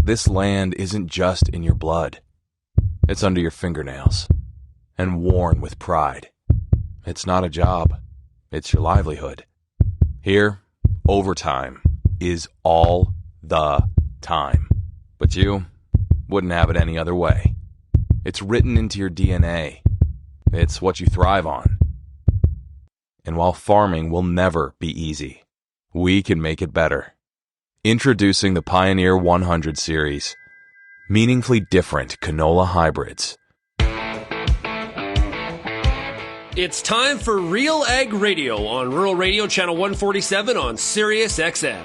This land isn't just in your blood. It's under your fingernails and worn with pride. It's not a job. It's your livelihood. Here, overtime is all the time. But you wouldn't have it any other way. It's written into your DNA. It's what you thrive on. And while farming will never be easy, we can make it better. Introducing the Pioneer 100 series. Meaningfully different canola hybrids. It's time for RealAg Radio on Rural Radio Channel 147 on Sirius XM.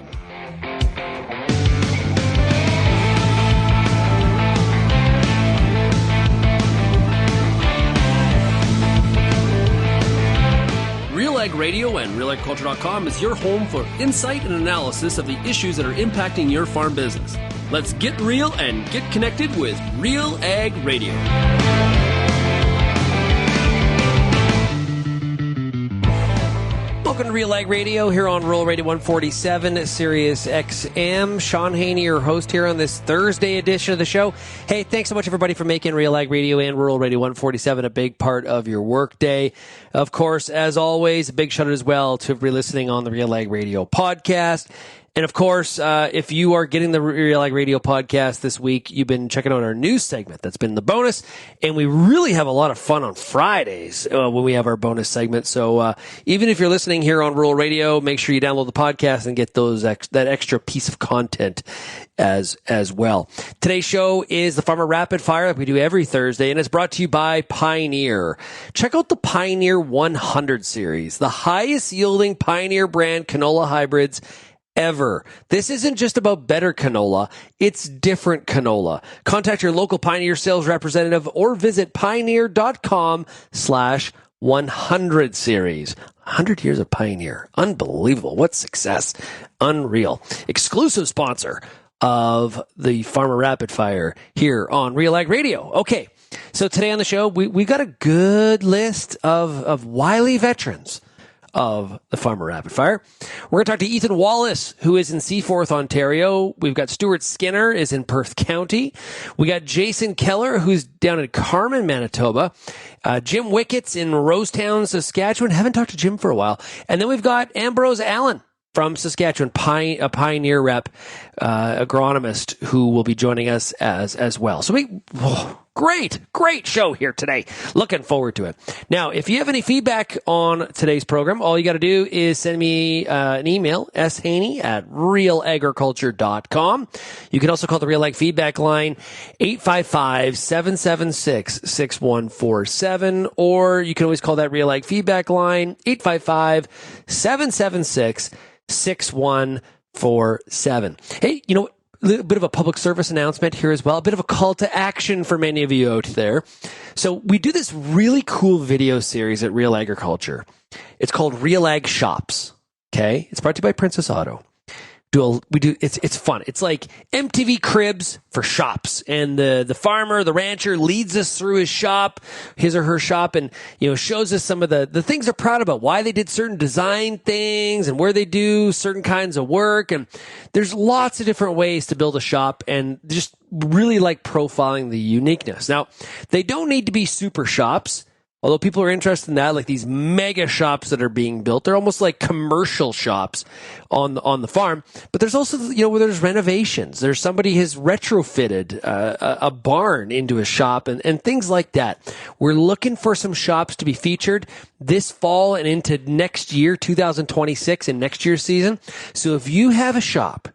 RealAg Radio and RealAgriculture.com is your home for insight and analysis of the issues that are impacting your farm business. Let's get real and get connected with RealAg Radio. Welcome to RealAg Radio here on Rural Radio 147, Sirius XM. Shaun Haney, your host here on this Thursday edition of the show. Hey, thanks so much, everybody, for making RealAg Radio and Rural Radio 147 a big part of your workday. Of course, as always, a big shout out as well to re-listening on the RealAg Radio podcast. And of course, if you are getting the RealAg Radio podcast this week, you've been checking out our news segment. That's been the bonus. And we really have a lot of fun on Fridays when we have our bonus segment. So even if you're listening here on Rural Radio, make sure you download the podcast and get those that extra piece of content as well. Today's show is the Farmer Rapid Fire like we do every Thursday, and it's brought to you by Pioneer. Check out the Pioneer 100 series, the highest yielding Pioneer brand canola hybrids ever. This isn't just about better canola, it's different canola. Contact your local Pioneer sales representative or visit pioneer.com/100 series. 100 years of Pioneer. Unbelievable. What success. Unreal. Exclusive sponsor of the Farmer Rapid Fire here on RealAg Radio. Okay, so today on the show, we got a good list of wily veterans of the Farmer Rapid Fire. We're going to talk to Ethan Wallace, who is in Seaforth, Ontario. We've got Stewart Skinner is in Perth County. We got Jason Kehler, who's down in Carman, Manitoba. Jim Wickett's in Rosetown, Saskatchewan. Haven't talked to Jim for a while. And then we've got Ambrose Allin from Saskatchewan, a Pioneer rep, agronomist, who will be joining us as well. So great show here today. Looking forward to it. Now, if you have any feedback on today's program, all you got to do is send me an email, shaney@realagriculture.com. You can also call the RealAg feedback line, 855-776-6147, or you can always call that RealAg feedback line, 855-776-6147. Hey, a little bit of a public service announcement here as well, a bit of a call to action for many of you out there. So we do this really cool video series at Real Agriculture. It's called RealAg Shops. Okay, it's brought to you by Princess Auto. It's fun. It's like MTV Cribs for shops, and the farmer, the rancher, leads us through his or her shop, and shows us some of the things they're proud about, why they did certain design things, and where they do certain kinds of work. And there's lots of different ways to build a shop, and just really like profiling the uniqueness. Now, they don't need to be super shops. Although people are interested in that, like these mega shops that are being built, they're almost like commercial shops on the farm. But there's also, where there's renovations. There's somebody has retrofitted a barn into a shop and things like that. We're looking for some shops to be featured this fall and into next year, 2026, and next year's season. So if you have a shop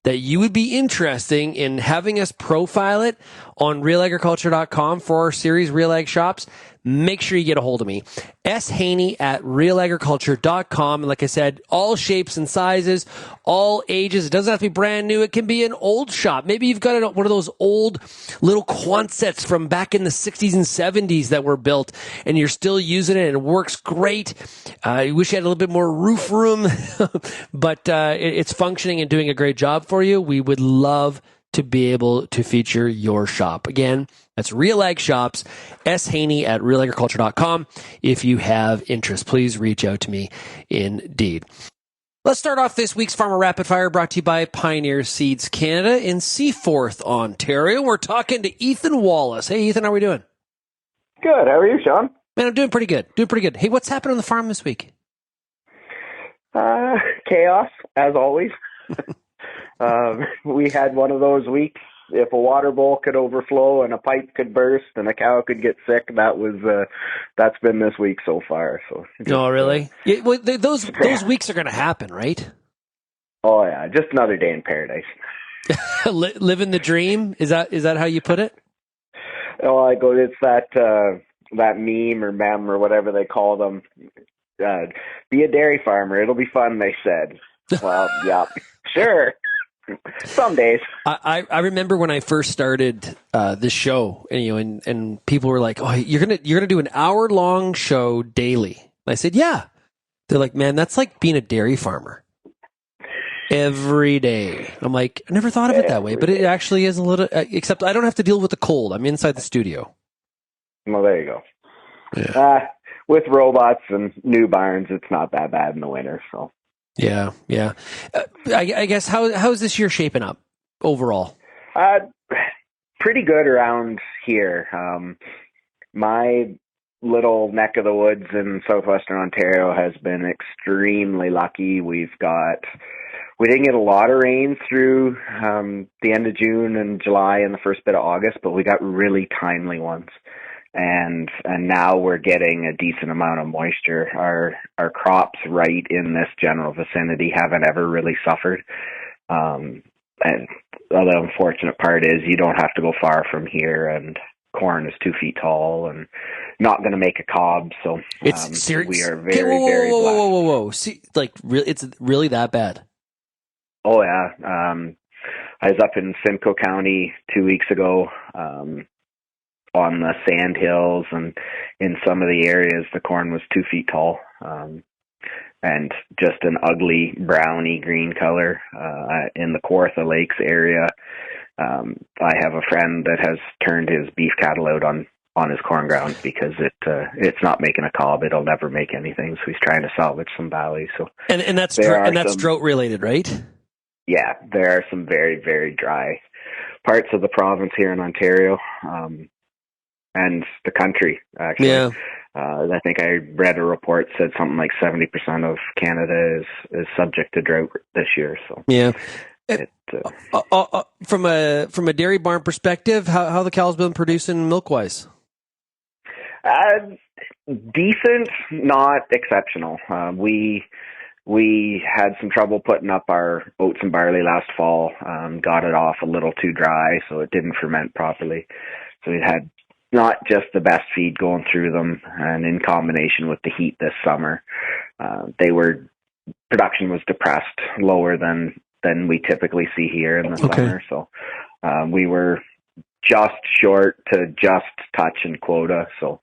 that you would be interested in having us profile it on realagriculture.com for our series RealAg Shops, make sure you get a hold of me. shaney@realagriculture.com. And like I said, all shapes and sizes, all ages. It doesn't have to be brand new. It can be an old shop. Maybe you've got one of those old little Quonsets from back in the 60s and 70s that were built, and you're still using it and it works great. You wish you had a little bit more roof room, but it's functioning and doing a great job for you. We would love to be able to feature your shop. Again, that's RealAg Shops, shaney@realagriculture.com. If you have interest, please reach out to me indeed. Let's start off this week's Farmer Rapid Fire brought to you by Pioneer Seeds Canada in Seaforth, Ontario. We're talking to Ethan Wallace. Hey, Ethan, how are we doing? Good. How are you, Shaun? Man, I'm doing pretty good. Hey, what's happened on the farm this week? Chaos, as always. We had one of those weeks. If a water bowl could overflow and a pipe could burst and a cow could get sick, that's been this week so far. So. Oh, really? Yeah, well, those weeks are going to happen, right? Oh yeah, just another day in paradise. Living the dream. Is that how you put it? Oh, it's that meme or mem or whatever they call them. Be a dairy farmer. It'll be fun, they said. Well, yeah, sure. Some days. I remember when I first started this show, and people were like, "Oh, you're gonna do an hour-long show daily." And I said, "Yeah." They're like, "Man, that's like being a dairy farmer every day." I'm like, I never thought of it that way, but it actually is a little. Except I don't have to deal with the cold. I'm inside the studio. Well, there you go. Yeah. With robots and new barns, it's not that bad in the winter. So. Yeah. I guess how's this year shaping up overall? Pretty good around here. My little neck of the woods in southwestern Ontario has been extremely lucky. We didn't get a lot of rain through the end of June and July and the first bit of August, but we got really timely ones. And now we're getting a decent amount of moisture. Our crops right in this general vicinity haven't ever really suffered. And the unfortunate part is you don't have to go far from here, and corn is 2 feet tall and not going to make a cob. So it's serious. We are very, very blessed. Whoa. See, like, really, it's really that bad? Oh yeah. I was up in Simcoe County 2 weeks ago. On the sand hills, and in some of the areas the corn was 2 feet tall, and just an ugly browny green color. In the Kawartha Lakes area, I have a friend that has turned his beef cattle out on his corn ground because it's not making a cob. It'll never make anything, so he's trying to salvage some valleys. So and that's drought related, right? Yeah, there are some very, very dry parts of the province here in Ontario. And the country, actually. Yeah. I think I read a report said something like 70% of Canada is subject to drought this year. So yeah. From a dairy barn perspective, how the cows been producing milk wise? Decent, not exceptional. We had some trouble putting up our oats and barley last fall. Got it off a little too dry, so it didn't ferment properly. So we had not just the best feed going through them, and in combination with the heat this summer, production was depressed, lower than we typically see here in the summer. So we were just short to just touching quota. So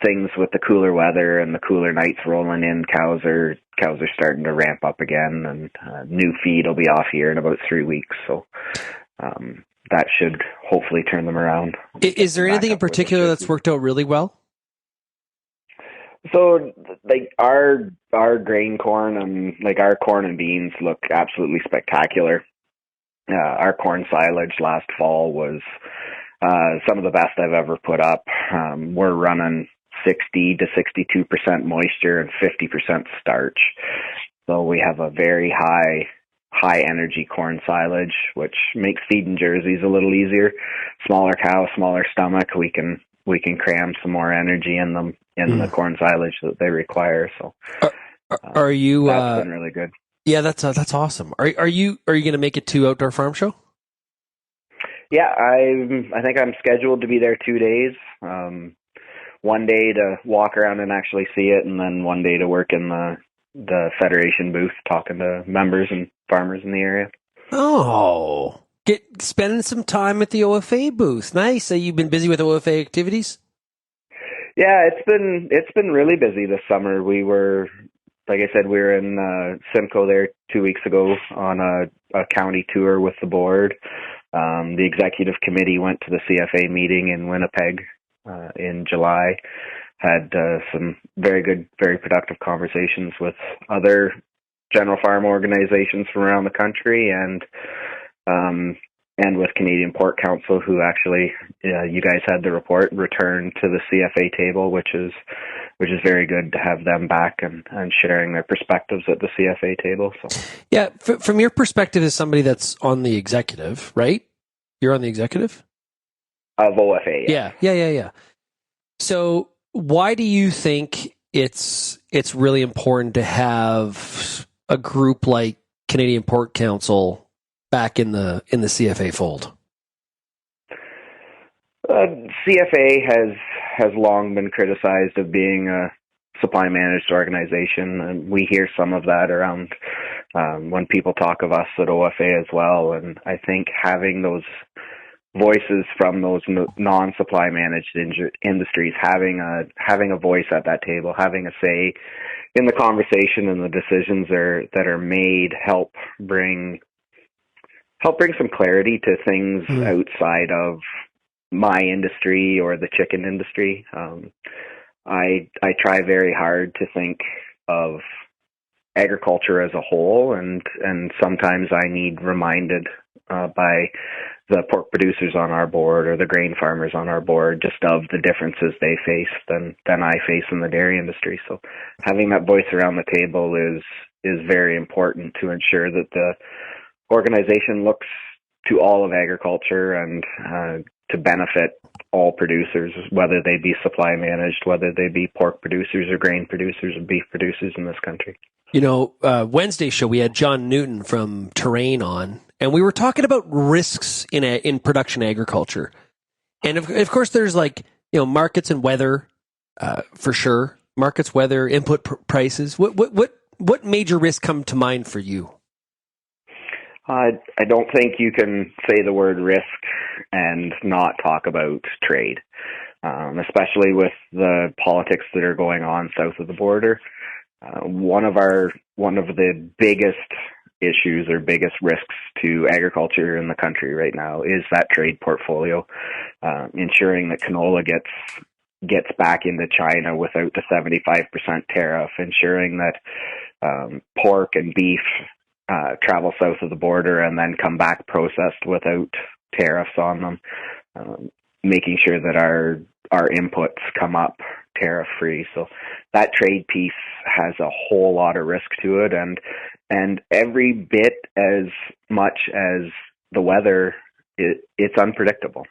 things with the cooler weather and the cooler nights rolling in, cows are starting to ramp up again, and new feed will be off here in about 3 weeks. So that should hopefully turn them around. Is there anything in particular that's worked out really well? So, like our grain corn and like our corn and beans look absolutely spectacular. Our corn silage last fall was some of the best I've ever put up. We're running 60 to 62% moisture and 50% starch. So we have a very high energy corn silage, which makes feeding jerseys a little easier. Smaller cow, smaller stomach, we can cram some more energy in them in the corn silage that they require. So are you that's been really good. Yeah, that's awesome. Are you going to make it to Outdoor Farm Show? Yeah, I think I'm scheduled to be there 2 days. One day to walk around and actually see it, and then one day to work in the Federation booth talking to members and farmers in the area. Oh, spending some time at the OFA booth. Nice. So you've been busy with OFA activities? Yeah, it's been really busy this summer. We were, like I said, we were in Simcoe there 2 weeks ago on a county tour with the board. The executive committee went to the CFA meeting in Winnipeg in July. Had some very good, very productive conversations with other general farm organizations from around the country, and with Canadian Pork Council, who actually, you guys had the report, returned to the CFA table, which is very good to have them back and sharing their perspectives at the CFA table. So, yeah, from your perspective as somebody that's on the executive, right? You're on the executive? Of OFA. Yeah. So why do you think it's really important to have a group like Canadian Pork Council back in the CFA fold? CFA has long been criticized of being a supply managed organization, and we hear some of that around when people talk of us at OFA as well. And I think having those voices from those non-supply managed industries, having a voice at that table, having a say in the conversation and the decisions that are made, help bring some clarity to things outside of my industry or the chicken industry. I try very hard to think of agriculture as a whole, and sometimes I need reminded by the pork producers on our board or the grain farmers on our board just of the differences they face than I face in the dairy industry. So having that voice around the table is very important to ensure that the organization looks to all of agriculture and to benefit all producers, whether they be supply managed, whether they be pork producers or grain producers or beef producers in this country. You know, Wednesday show, we had John Newton from Terrain on, and we were talking about risks in production agriculture. And of course, there's markets and weather, for sure. Markets, weather, input prices. What major risks come to mind for you? I don't think you can say the word risk and not talk about trade, especially with the politics that are going on south of the border. One of the biggest issues or biggest risks to agriculture in the country right now is that trade portfolio, ensuring that canola gets back into China without the 75% tariff, ensuring that pork and beef travel south of the border and then come back processed without tariffs on them, making sure that our inputs come up tariff free. So that trade piece has a whole lot of risk to it, and every bit as much as the weather, it's unpredictable.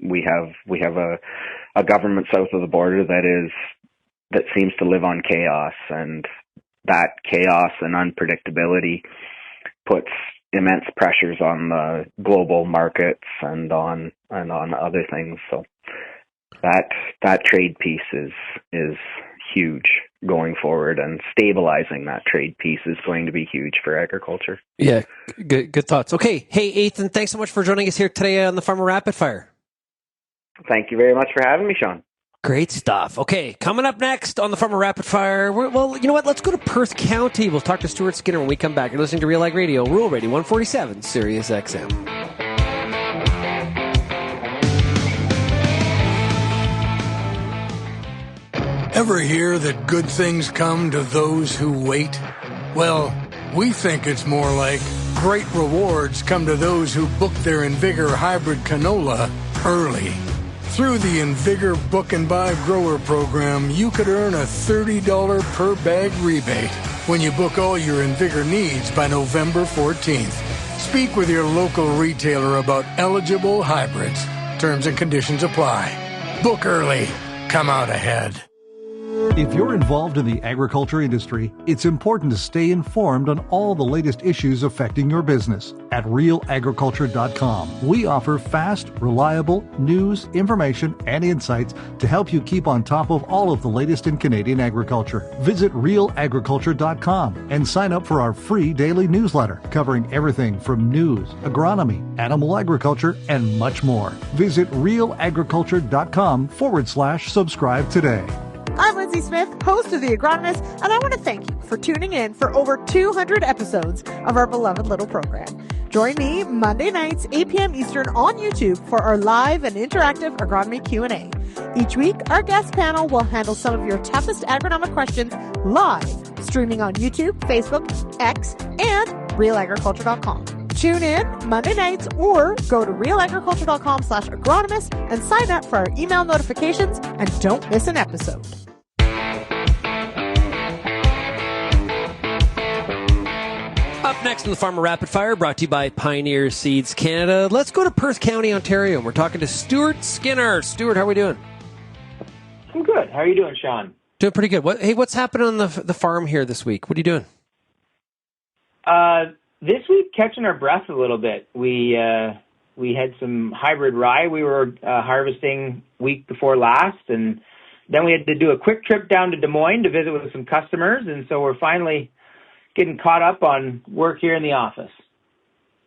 We have a government south of the border that seems to live on chaos, and that chaos and unpredictability puts immense pressures on the global markets and on other things. So that trade piece is huge going forward, and stabilizing that trade piece is going to be huge for agriculture. Yeah, good thoughts. Okay, hey Ethan, thanks so much for joining us here today on the Farmer Rapid Fire. Thank you very much for having me, Shaun. Great stuff. Okay, coming up next on the Farmer Rapid Fire, well, you know what? Let's go to Perth County. We'll talk to Stewart Skinner when we come back. You're listening to RealAg Radio, Rural Radio 147, Sirius XM. Ever hear that good things come to those who wait? Well, we think it's more like great rewards come to those who book their Invigor hybrid canola early. Through the Invigor Book and Buy Grower Program, you could earn a $30 per bag rebate when you book all your Invigor needs by November 14th. Speak with your local retailer about eligible hybrids. Terms and conditions apply. Book early. Come out ahead. If you're involved in the agriculture industry, it's important to stay informed on all the latest issues affecting your business. At RealAgriculture.com, we offer fast, reliable news, information, and insights to help you keep on top of all of the latest in Canadian agriculture. Visit RealAgriculture.com and sign up for our free daily newsletter covering everything from news, agronomy, animal agriculture, and much more. Visit RealAgriculture.com/subscribe today. I'm Lindsay Smith, host of The Agronomist, and I want to thank you for tuning in for over 200 episodes of our beloved little program. Join me Monday nights, 8 p.m. Eastern on YouTube for our live and interactive agronomy Q&A. Each week, our guest panel will handle some of your toughest agronomic questions live, streaming on YouTube, Facebook, X, and RealAgriculture.com. Tune in Monday nights or go to RealAgriculture.com/agronomist and sign up for our email notifications and don't miss an episode. Up next in the Farmer Rapid Fire, brought to you by Pioneer Seeds Canada. Let's go to Perth County, Ontario, and we're talking to Stewart Skinner. Stewart, how are we doing? I'm good. How are you doing, Shaun? Doing pretty good. What's happening on the farm here this week? What are you doing? This week, catching our breath a little bit. We had some hybrid rye we were harvesting week before last, and then we had to do a quick trip down to Des Moines to visit with some customers, and so we're finally getting caught up on work here in the office.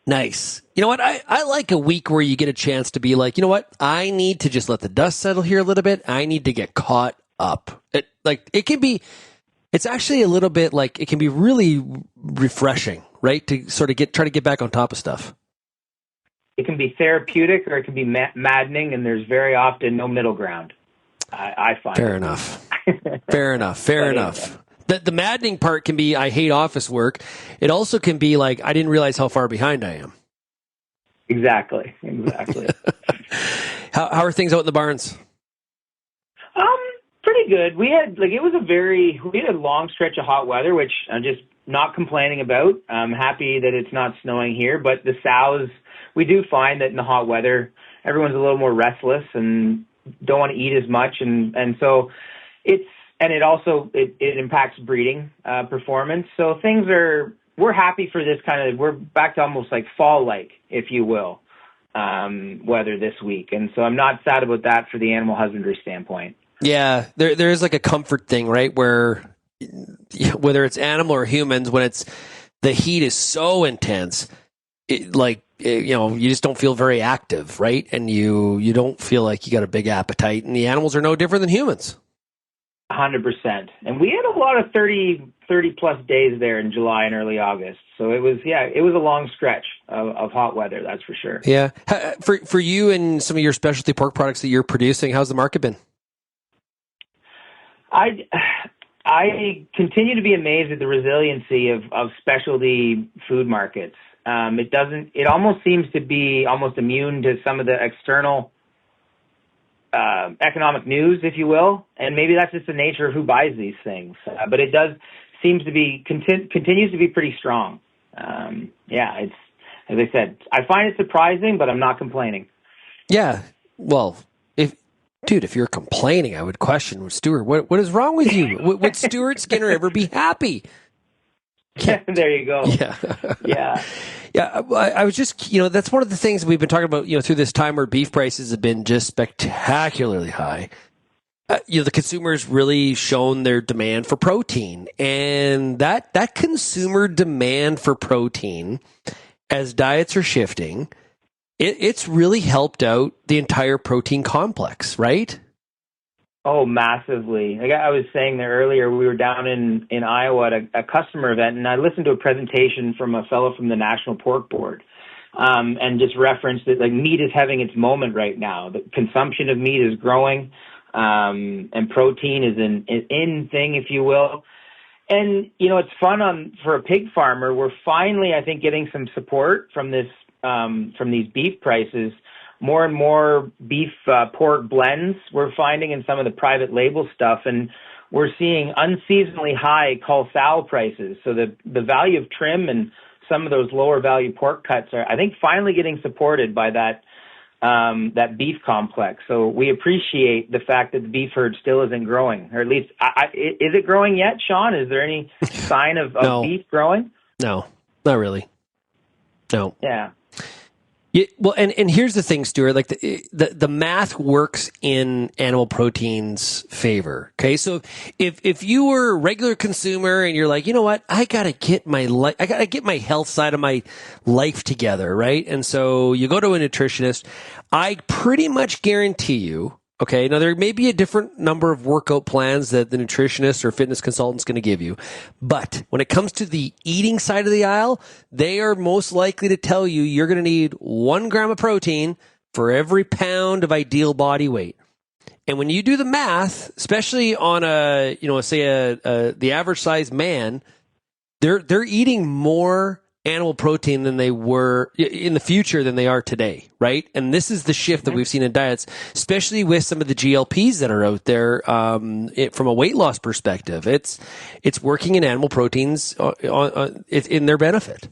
Nice. You know what? I like a week where you get a chance to be like, you know what? I need to just let the dust settle here a little bit. I need to get caught up. It's actually a little bit like, it can be really refreshing, right? To sort of try to get back on top of stuff. It can be therapeutic or it can be maddening, and there's very often no middle ground. I find. Fair enough. Fair enough. The maddening part can be, I hate office work. It also can be like, I didn't realize how far behind I am. Exactly. How are things out in the barns? Pretty good. We had a long stretch of hot weather, which I'm just not complaining about. I'm happy that it's not snowing here, but the sows, we do find that in the hot weather, everyone's a little more restless and don't want to eat as much, and so it impacts breeding performance. So we're happy for this we're back to almost like fall-like, if you will, weather this week. And so I'm not sad about that for the animal husbandry standpoint. Yeah, there is like a comfort thing, right? Where whether it's animal or humans, when the heat is so intense, you just don't feel very active, right? And you don't feel like you got a big appetite, and the animals are no different than humans. 100%. And we had a lot of 30 plus days there in July and early August. So it was a long stretch of hot weather, that's for sure. Yeah. For you and some of your specialty pork products that you're producing, how's the market been? I continue to be amazed at the resiliency of specialty food markets. It almost seems to be almost immune to some of the external economic news, if you will, and maybe that's just the nature of who buys these things. But it does seems to be continues to be pretty strong. It's, as I said, I find it surprising, but I'm not complaining. Yeah, well, if you're complaining, I would question, Stewart, what is wrong with you? Would Stewart Skinner ever be happy? There you go. Yeah. I was just, that's one of the things we've been talking about, through this time where beef prices have been just spectacularly high. The consumers really shown their demand for protein, and that consumer demand for protein, as diets are shifting, it's really helped out the entire protein complex, right? Oh, massively. Like I was saying there earlier, we were down in Iowa at a customer event, and I listened to a presentation from a fellow from the National Pork Board, and just referenced that meat is having its moment right now. The consumption of meat is growing, and protein is an in thing, if you will. And it's fun for a pig farmer. We're finally, I think, getting some support from these beef prices. More and more beef pork blends we're finding in some of the private label stuff, and we're seeing unseasonably high cull sow prices. So the value of trim and some of those lower value pork cuts are, I think, finally getting supported by that beef complex. So we appreciate the fact that the beef herd still isn't growing, or at least is it growing yet, Shaun? Is there any sign of beef growing? No, not really. No. Yeah. Yeah, well, and here's the thing, Stewart. Like the math works in animal protein's favor. Okay, so if you were a regular consumer and you're like, you know what, I gotta get my health side of my life together, right? And so you go to a nutritionist. I pretty much guarantee you. Okay, now there may be a different number of workout plans that the nutritionist or fitness consultant is going to give you, but when it comes to the eating side of the aisle, they are most likely to tell you you're going to need 1 gram of protein for every pound of ideal body weight. And when you do the math, especially on the average sized man, they're eating more animal protein than they were in the future than they are today, right? And this is the shift that we've seen in diets, especially with some of the GLPs that are out there. From a weight loss perspective, it's working in animal proteins in their benefit.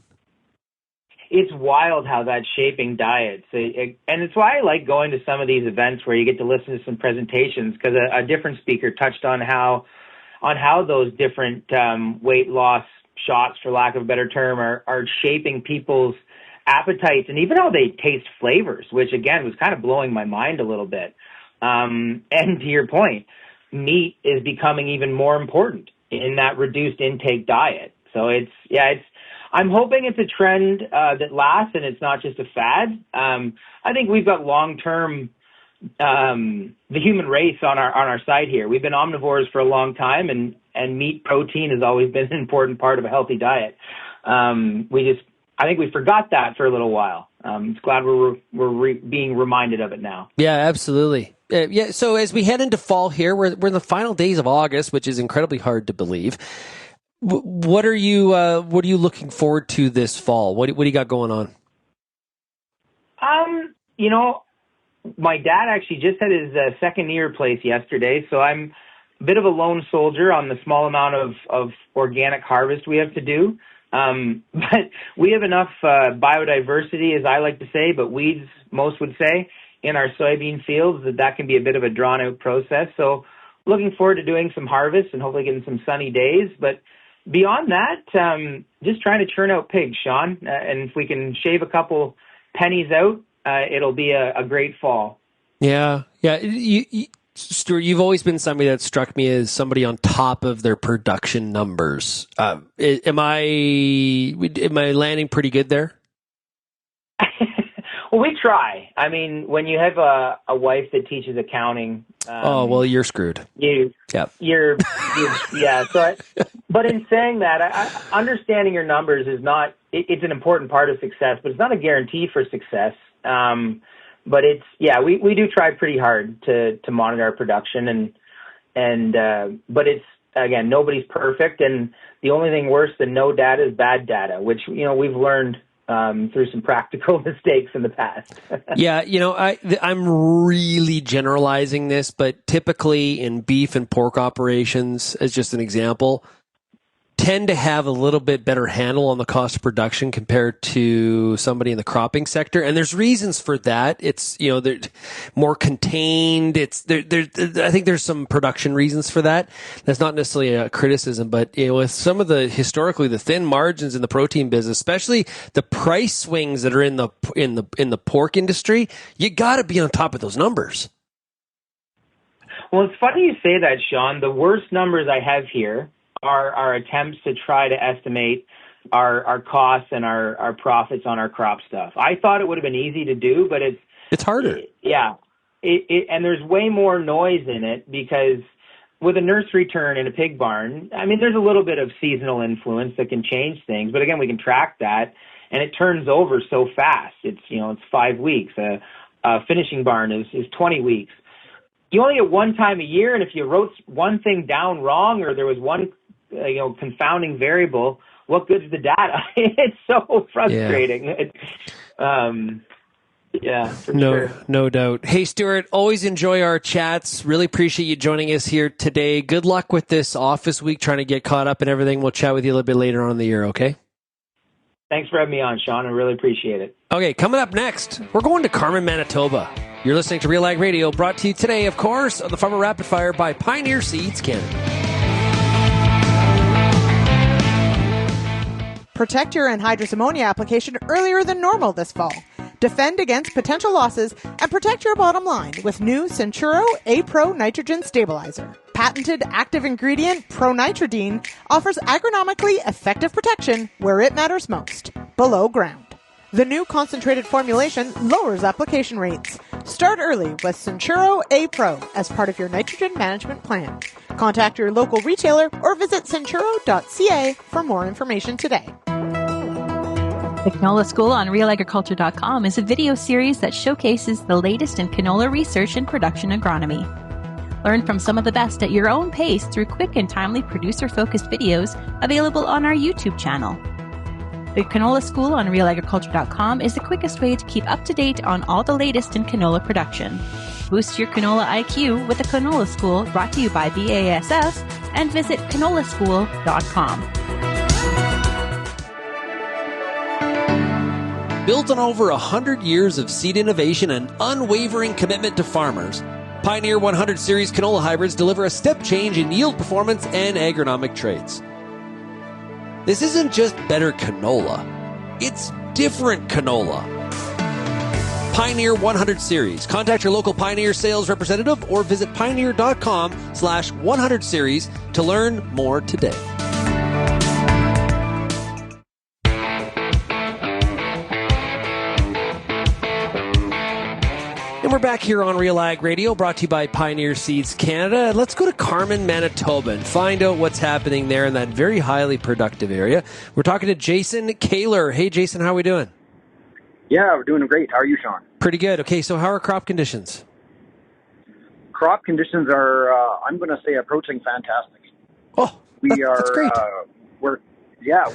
It's wild how that's shaping diets. And it's why I like going to some of these events where you get to listen to some presentations, because a different speaker touched on how those different weight loss shots, for lack of a better term, are shaping people's appetites and even how they taste flavors, which again was kind of blowing my mind a little bit. And to your point, meat is becoming even more important in that reduced intake diet. So I'm hoping it's a trend that lasts and it's not just a fad. I think we've got long-term the human race on our side here. We've been omnivores for a long time, and meat protein has always been an important part of a healthy diet. I think we forgot that for a little while. It's glad we're being reminded of it now. Yeah, absolutely. So as we head into fall here, we're in the final days of August, which is incredibly hard to believe. What are you looking forward to this fall? What do you got going on? My dad actually just had his second knee replaced yesterday, so I'm a bit of a lone soldier on the small amount of organic harvest we have to do. But we have enough biodiversity, as I like to say, but weeds, most would say, in our soybean fields that can be a bit of a drawn-out process. So looking forward to doing some harvest and hopefully getting some sunny days. But beyond that, just trying to churn out pigs, Shaun. And if we can shave a couple pennies out, it'll be a great fall. Yeah. Stewart, you've always been somebody that struck me as somebody on top of their production numbers. Am I landing pretty good there? Well, we try. I mean, when you have a wife that teaches accounting, you're screwed. But in saying that, understanding your numbers is not. It's an important part of success, but it's not a guarantee for success. But we do try pretty hard to monitor our production but it's, again, nobody's perfect, and the only thing worse than no data is bad data, which we've learned through some practical mistakes in the past. I'm really generalizing this, but typically in beef and pork operations, as just an example, tend to have a little bit better handle on the cost of production compared to somebody in the cropping sector. And there's reasons for that. It's, they're more contained. I think there's some production reasons for that. That's not necessarily a criticism, but, with some of the thin margins in the protein business, especially the price swings that are in the pork industry, you got to be on top of those numbers. Well, it's funny you say that, Shaun. The worst numbers I have here are attempts to try to estimate our costs and our profits on our crop stuff. I thought it would have been easy to do, but it's harder. Yeah. And there's way more noise in it because with a nursery turn in a pig barn, I mean, there's a little bit of seasonal influence that can change things, but again, we can track that and it turns over so fast. It's 5 weeks. A finishing barn is 20 weeks. You only get one time a year, and if you wrote one thing down wrong or there was one confounding variable, what good's the data? It's so frustrating. No doubt. Hey, Stewart, always enjoy our chats. Really appreciate you joining us here today. Good luck with this office week, trying to get caught up and everything. We'll chat with you a little bit later on in the year, okay? Thanks for having me on, Shaun. I really appreciate it. Okay, coming up next, we're going to Carman, Manitoba. You're listening to RealAg Radio, brought to you today, of course, on the Farmer Rapid Fire by Pioneer Seeds Canada. Protect your anhydrous ammonia application earlier than normal this fall. Defend against potential losses and protect your bottom line with new Centuro A-Pro Nitrogen Stabilizer. Patented active ingredient pronitridine offers agronomically effective protection where it matters most, below ground. The new concentrated formulation lowers application rates. Start early with Centuro A-Pro as part of your nitrogen management plan. Contact your local retailer or visit centuro.ca for more information today. The Canola School on RealAgriculture.com is a video series that showcases the latest in canola research and production agronomy. Learn from some of the best at your own pace through quick and timely producer-focused videos available on our YouTube channel. The Canola School on RealAgriculture.com is the quickest way to keep up to date on all the latest in canola production. Boost your canola IQ with the Canola School, brought to you by BASF, and visit canolaschool.com. Built on over 100 years of seed innovation and unwavering commitment to farmers, Pioneer 100 Series canola hybrids deliver a step change in yield performance and agronomic traits. This isn't just better canola, it's different canola. Pioneer 100 Series. Contact your local Pioneer sales representative or visit pioneer.com/100 series to learn more today. And we're back here on RealAg Radio, brought to you by Pioneer Seeds Canada. Let's go to Carman, Manitoba, and find out what's happening there in that very highly productive area. We're talking to Jason Kehler. Hey, Jason, how are we doing? Yeah, we're doing great. How are you, Shaun? Pretty good. Okay, so how are crop conditions? Crop conditions are, I'm going to say, approaching fantastic. Oh, that's great.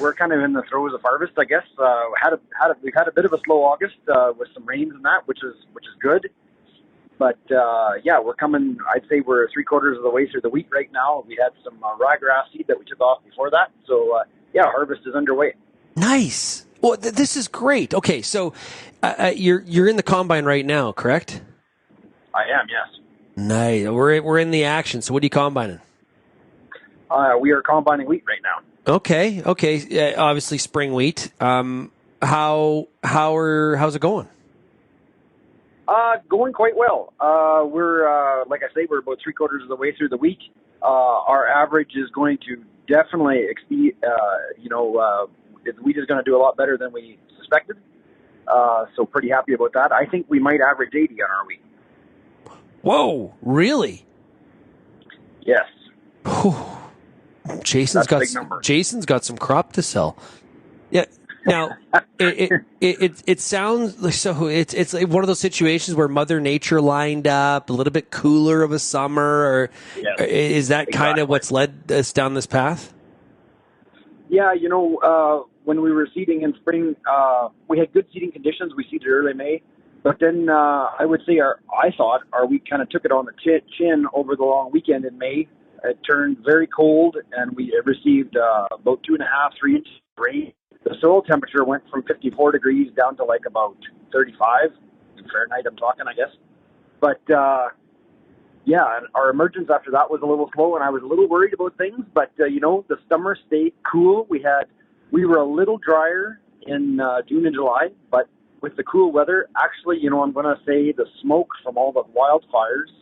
We're kind of in the throes of harvest, I guess. We've had a bit of a slow August with some rains and that, which is good. But we're coming. I'd say we're 3/4 of the way through the wheat right now. We had some ryegrass seed that we took off before that. So harvest is underway. Nice. Well, this is great. Okay, so you're in the combine right now, correct? I am, yes. Nice. We're in the action. So what are you combining? We are combining wheat right now. Okay. Obviously spring wheat. How's it going? Going quite well. We're like I say, we're about 3/4 of the way through the week. Our average is going to definitely exceed. The wheat is going to do a lot better than we suspected. So pretty happy about that. I think we might average 80 on our wheat. Whoa! Really? Yes. Jason's got some crop to sell. Yeah. Now it sounds like, so it's like one of those situations where Mother Nature lined up, a little bit cooler of a summer, or is that kind of what's led us down this path? Yeah, when we were seeding in spring, we had good seeding conditions. We seeded early May, but then I would say our wheat kind of took it on the chin over the long weekend in May. It turned very cold, and we received about 2.5, 3 inches of rain. The soil temperature went from 54 degrees down to like about 35 Fahrenheit, I'm talking, I guess. But, and our emergence after that was a little slow, and I was a little worried about things. But, the summer stayed cool. We were a little drier in June and July, but with the cool weather, actually, I'm going to say the smoke from all the wildfires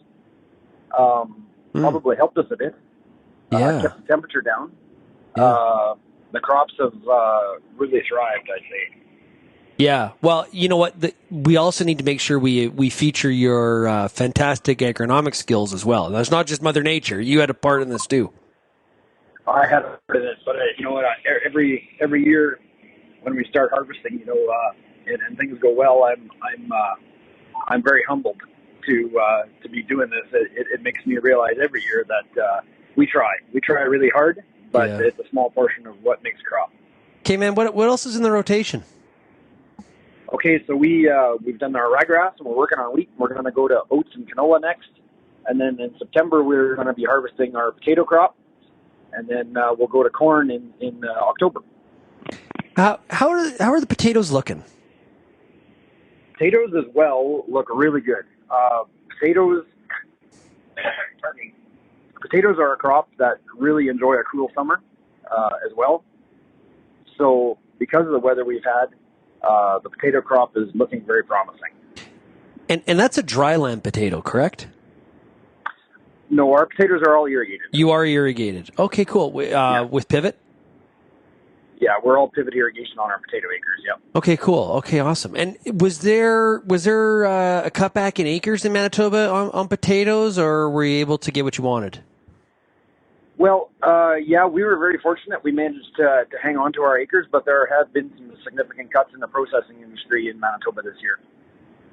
probably helped us a bit. Kept the temperature down. Yeah. The crops have really thrived, I'd say. Yeah. Well, you know what? We also need to make sure we feature your fantastic agronomic skills as well. That's not just Mother Nature. You had a part in this too. I had a part in this, but you know what? Every year when we start harvesting, and things go well, I'm very humbled to be doing this. It makes me realize every year that we try really hard. But it's a small portion of what makes crop. Okay, man, what else is in the rotation? Okay, so we've done our ryegrass, and we're working on wheat. We're going to go to oats and canola next. And then in September, we're going to be harvesting our potato crop. And then we'll go to corn in October. How are the potatoes looking? Potatoes as well look really good. Potatoes are a crop that really enjoy a cool summer as well. So because of the weather we've had, the potato crop is looking very promising. And that's a dryland potato, correct? No, our potatoes are all irrigated. You are irrigated. Okay, cool. With pivot? Yeah, we're all pivot irrigation on our potato acres, yeah. Okay, cool. Okay, awesome. And was there a cutback in acres in Manitoba on potatoes, or were you able to get what you wanted? Well, we were very fortunate. We managed to hang on to our acres, but there have been some significant cuts in the processing industry in Manitoba this year.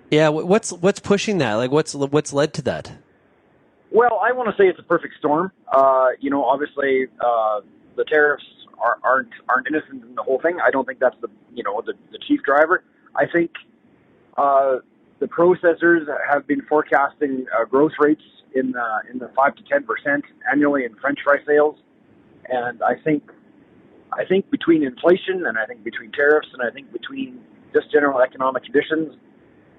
Yeah, what's pushing that? Like, what's led to that? Well, I want to say it's a perfect storm. Obviously, the tariffs aren't innocent in the whole thing. I don't think that's the chief driver. I think the processors have been forecasting growth rates in the 5 to 10% annually in French fry sales, and I think between inflation and I think between tariffs and I think between just general economic conditions,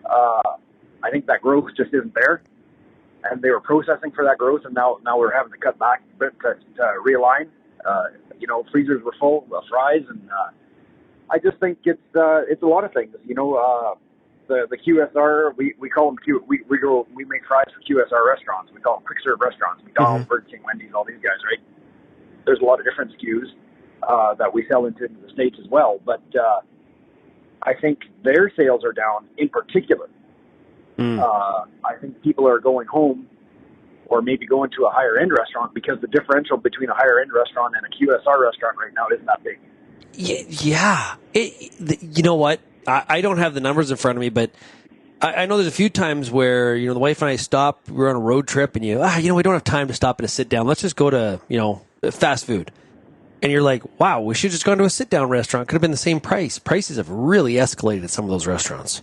I think that growth just isn't there. And they were processing for that growth, and now we're having to cut back a bit to realign. Freezers were full of fries, and I just think it's a lot of things. The QSR, we call them we make fries for QSR restaurants. We call them quick serve restaurants. McDonald's, Burger King, Wendy's, all these guys, right? There's a lot of different SKUs that we sell into the States as well, but I think their sales are down in particular. I think people are going home or maybe going to a higher-end restaurant because the differential between a higher-end restaurant and a QSR restaurant right now isn't that big. Yeah. You know what? I don't have the numbers in front of me, but I know there's a few times where, the wife and I stop, we're on a road trip, and we don't have time to stop at a sit-down. Let's just go to, fast food. And you're like, wow, we should have just gone to a sit-down restaurant. Could have been the same price. Prices have really escalated at some of those restaurants.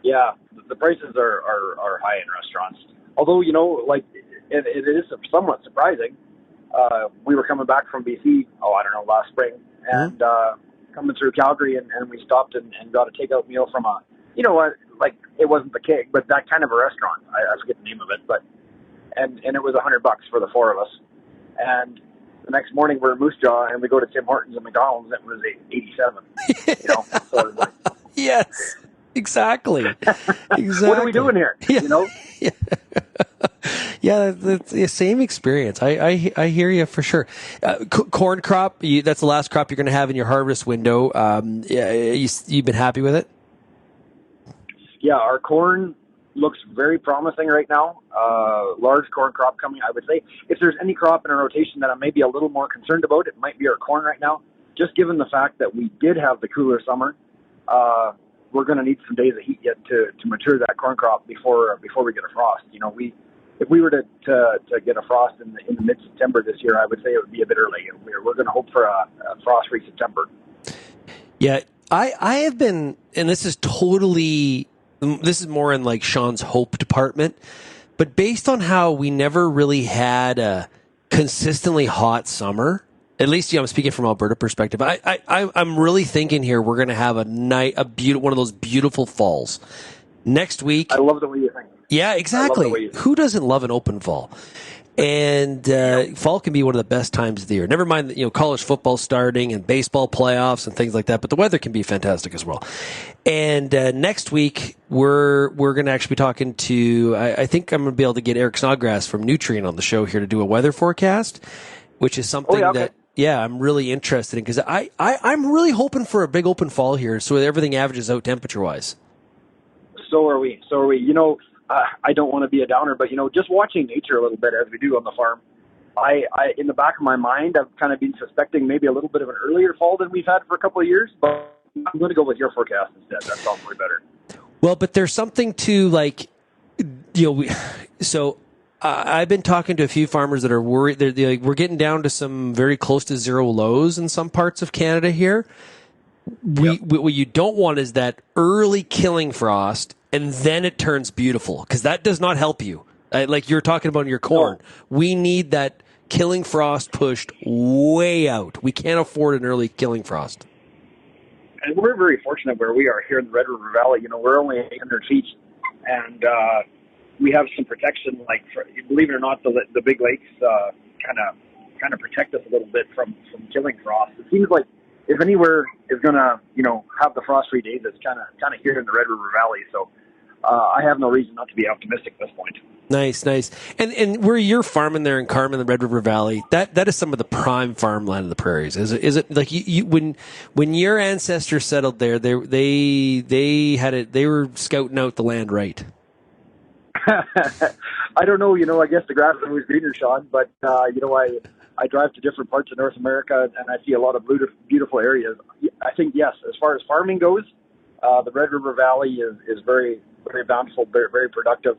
Yeah, the prices are high in restaurants. Although, it is somewhat surprising. We were coming back from BC, last spring, and coming through Calgary, and we stopped and got a takeout meal from it wasn't the Keg, but that kind of a restaurant. I forget the name of it, but and it was $100 for the four of us. And the next morning we're in Moose Jaw, and we go to Tim Hortons and McDonald's, and it was $87. So it was like, yes. Exactly. What are we doing here? Yeah. Yeah, the same experience. I hear you for sure. Corn crop, that's the last crop you're going to have in your harvest window. You've been happy with it? Yeah, our corn looks very promising right now. Large corn crop coming, I would say. If there's any crop in a rotation that I'm maybe a little more concerned about, it might be our corn right now, just given the fact that we did have the cooler summer. We're going to need some days of heat yet to mature that corn crop before we get a frost. If we were to get a frost in the mid-September this year, I would say it would be a bit early. We're going to hope for a frost-free September. Yeah, I have been, and this is more in like Shaun's hope department, but based on how we never really had a consistently hot summer. At least, I'm speaking from Alberta perspective. I'm really thinking here we're going to have one of those beautiful falls next week. I love the way you think. Yeah, exactly. Who doesn't love an open fall? And fall can be one of the best times of the year. Never mind, college football starting and baseball playoffs and things like that. But the weather can be fantastic as well. And next week we're going to actually be talking to. I think I'm going to be able to get Eric Snodgrass from Nutrient on the show here to do a weather forecast, which is something that. Yeah, I'm really interested in because I'm really hoping for a big open fall here so everything averages out temperature-wise. So are we. I don't want to be a downer, but, just watching nature a little bit as we do on the farm, I in the back of my mind, I've kind of been suspecting maybe a little bit of an earlier fall than we've had for a couple of years, but I'm going to go with your forecast instead. That sounds way better. Well, but there's something to I've been talking to a few farmers that are worried. They're like, we're getting down to some very close to zero lows in some parts of Canada here. What you don't want is that early killing frost, and then it turns beautiful, because that does not help you. Like you're talking about in your corn. No. We need that killing frost pushed way out. We can't afford an early killing frost. And we're very fortunate where we are here in the Red River Valley. We're only 800 feet, and we have some protection, believe it or not, the big lakes kind of protect us a little bit from killing frost. It seems like if anywhere is going to, have the frost-free days, it's kind of here in the Red River Valley. So I have no reason not to be optimistic at this point. Nice. And where you're farming there in Carman, the Red River Valley, that is some of the prime farmland of the prairies. Is it like when your ancestors settled there, they were scouting out the land right? I don't know. I guess the grass is always greener, Shaun. But I drive to different parts of North America, and I see a lot of beautiful areas. I think yes, as far as farming goes, The Red River Valley is very, very bountiful, very, very productive.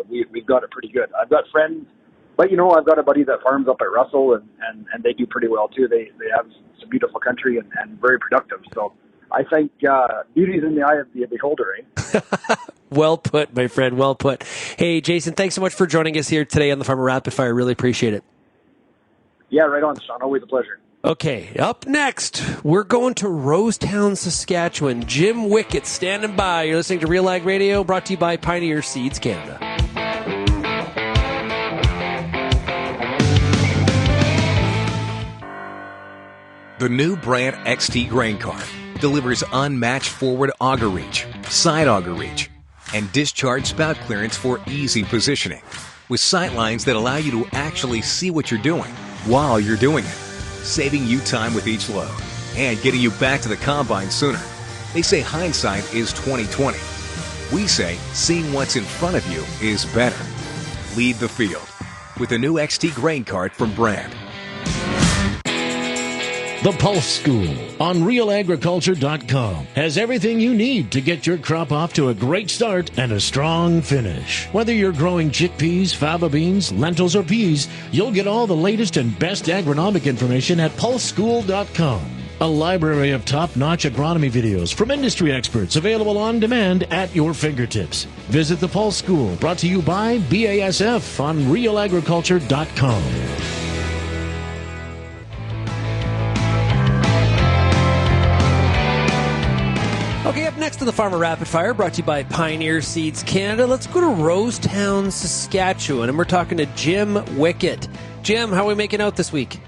We've got it pretty good. I've got friends, but I've got a buddy that farms up at Russell, and they do pretty well too. They have some beautiful country and very productive. So I think beauty's in the eye of the beholder, eh? Well put, my friend. Well put. Hey, Jason, thanks so much for joining us here today on the Farmer Rapid Fire. Really appreciate it. Yeah, right on, Sean. Always a pleasure. Okay, up next, we're going to Rosetown, Saskatchewan. Jim Wickett standing by. You're listening to RealAg Radio, brought to you by Pioneer Seeds Canada. The new Brandt XT grain cart delivers unmatched forward auger reach, side auger reach, and discharge spout clearance for easy positioning, with sight lines that allow you to actually see what you're doing while you're doing it, saving you time with each load and getting you back to the combine sooner. They say hindsight is 20/20. We say seeing what's in front of you is better. Lead the field with the new XT grain cart from Brandt. The Pulse School on RealAgriculture.com has everything you need to get your crop off to a great start and a strong finish. Whether you're growing chickpeas, faba beans, lentils, or peas, you'll get all the latest and best agronomic information at PulseSchool.com. A library of top-notch agronomy videos from industry experts available on demand at your fingertips. Visit the Pulse School, brought to you by BASF on RealAgriculture.com. Okay, up next to the Farmer Rapid Fire, brought to you by Pioneer Seeds Canada. Let's go to Rosetown, Saskatchewan, and we're talking to Jim Wickett. Jim, how are we making out this week?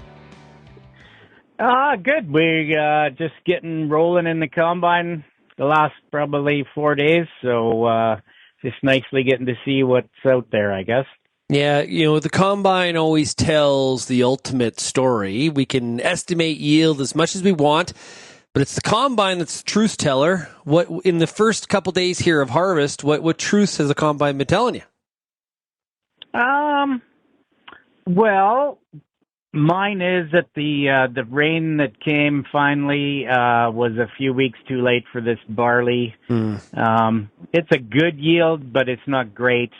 Good. We're just getting rolling in the combine the last probably 4 days, so just nicely getting to see what's out there, I guess. Yeah, the combine always tells the ultimate story. We can estimate yield as much as we want, but it's the combine that's the truth teller. What in the first couple days here of harvest, what truths has the combine been telling you? Well, mine is that the rain that came finally was a few weeks too late for this barley. It's a good yield, but it's not great.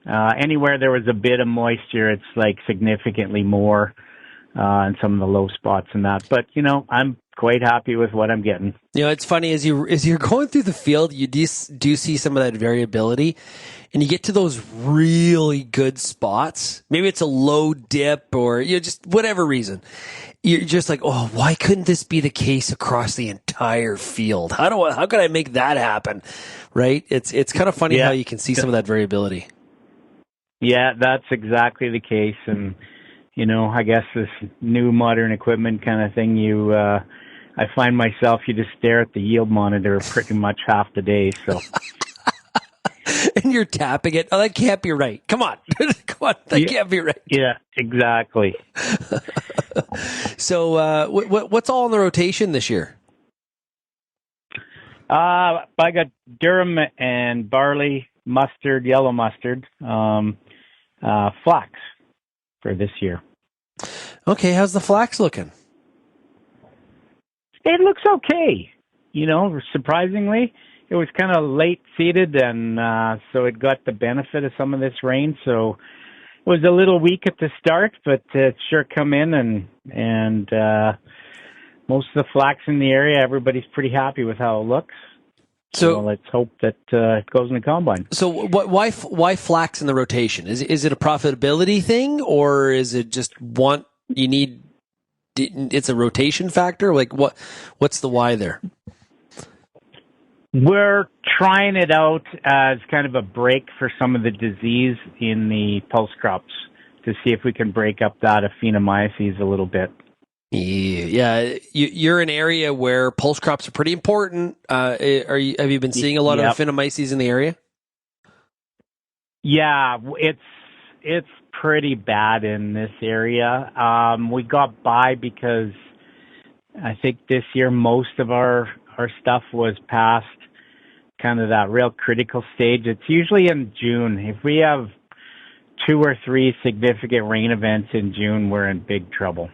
Anywhere there was a bit of moisture, it's like significantly more in some of the low spots and that. But I'm quite happy with what I'm getting. It's funny as you're going through the field, you do see some of that variability, and you get to those really good spots. Maybe it's a low dip, or just whatever reason. You're just like, oh, why couldn't this be the case across the entire field? How could I make that happen? Right? It's kind of funny how you can see some of that variability. Yeah, that's exactly the case, and I guess this new modern equipment kind of thing, I find myself, you just stare at the yield monitor pretty much half the day. So, and you're tapping it. Oh, that can't be right. Come on, that can't be right. Yeah, exactly. So, what's all in the rotation this year? I got durum and barley, mustard, yellow mustard, flax for this year. Okay, how's the flax looking? It looks okay. Surprisingly, it was kind of late seeded, and so it got the benefit of some of this rain. So it was a little weak at the start, but it's sure come in, and most of the flax in the area, everybody's pretty happy with how it looks. So let's hope that it goes in the combine. So why flax in the rotation? Is it a profitability thing, or is it just it's a rotation factor? Like what's the why there? We're trying it out as kind of a break for some of the disease in the pulse crops to see if we can break up that aphanomyces a little bit. Yeah, you're an area where pulse crops are pretty important. Have you been seeing a lot of aphanomyces in the area? Yeah, it's pretty bad in this area. We got by because I think this year most of our stuff was past kind of that real critical stage. It's usually in June. If we have 2 or 3 significant rain events in June, we're in big trouble.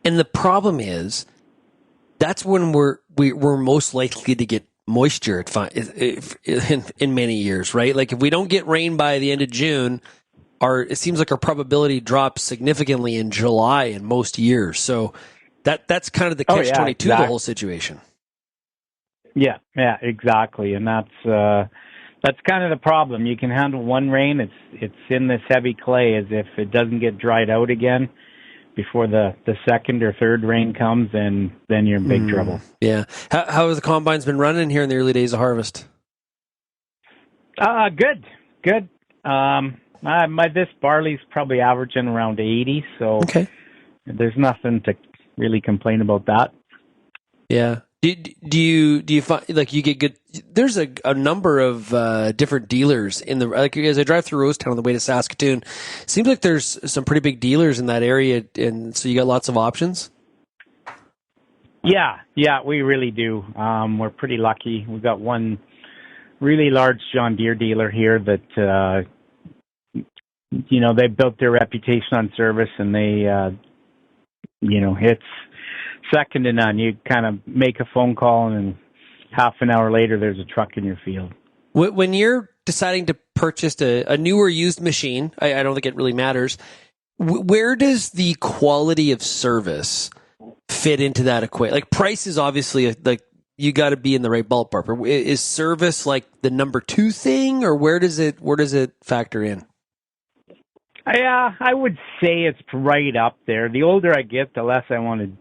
And the problem is, that's when we're most likely to get moisture in many years, right? Like if we don't get rain by the end of June, it seems like our probability drops significantly in July in most years. So that's kind of the catch-22 of the whole situation. Yeah, exactly. And that's kind of the problem. You can handle one rain. It's in this heavy clay. As if it doesn't get dried out again before the second or third rain comes, and then you're in big trouble. Yeah. How has the combines been running here in the early days of harvest? Good. This barley's probably averaging around 80, so there's nothing to really complain about that. Yeah. Do you find like you get good? There's a number of different dealers in as I drive through Rosetown on the way to Saskatoon. Seems like there's some pretty big dealers in that area, and so you got lots of options. Yeah, we really do. We're pretty lucky. We've got one really large John Deere dealer here that they built their reputation on service, and they it's second to none. You kind of make a phone call, and half an hour later, there's a truck in your field. When you're deciding to purchase a new or used machine, I don't think it really matters. Where does the quality of service fit into that equation? Like price is obviously like you got to be in the right ballpark. Is service like the number two thing, or where does it factor in? I would say it's right up there. The older I get, the less I want to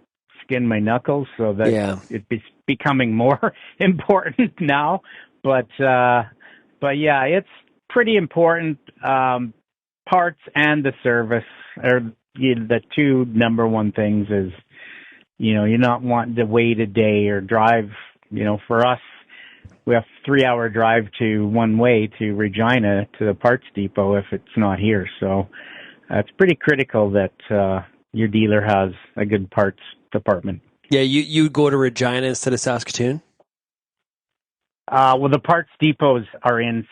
skin my knuckles, so that it's becoming more important now. But yeah, it's pretty important. Parts and the service are the two number one things. Is you're not wanting to wait a day or drive. For us, we have a 3-hour drive one way to Regina to the parts depot if it's not here. So it's pretty critical that your dealer has a good parts department. Yeah, you go to Regina instead of Saskatoon? Well, the parts depots are in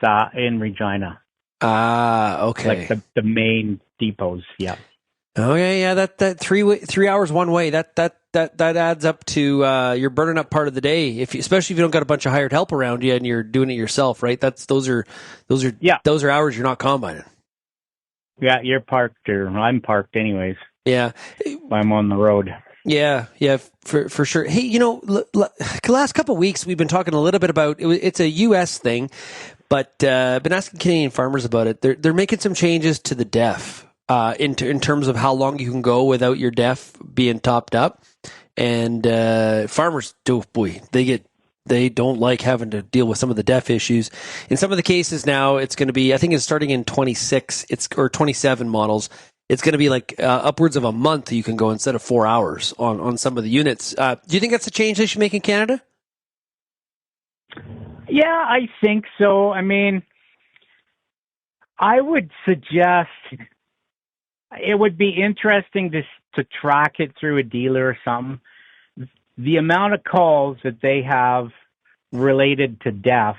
Regina. Okay. Like the main depots, yeah. Okay, yeah, that 3 hours one way, that adds up to you're burning up part of the day, especially if you don't got a bunch of hired help around you and you're doing it yourself, right? Those are hours you're not combining. Yeah, you're parked, or I'm parked anyways. Yeah. I'm on the road. Yeah, for sure. Hey, the last couple of weeks we've been talking a little bit about it's a U.S. thing, but I've been asking Canadian farmers about it. They're making some changes to the DEF in terms of how long you can go without your DEF being topped up, and farmers they don't like having to deal with some of the DEF issues. In some of the cases now, it's going to be, I think it's starting in 26, or 27 models. It's going to be like upwards of a month you can go instead of 4 hours on some of the units. Do you think that's a change they should make in Canada? Yeah, I think so. I mean, I would suggest it would be interesting to track it through a dealer or something. The amount of calls that they have related to DEF,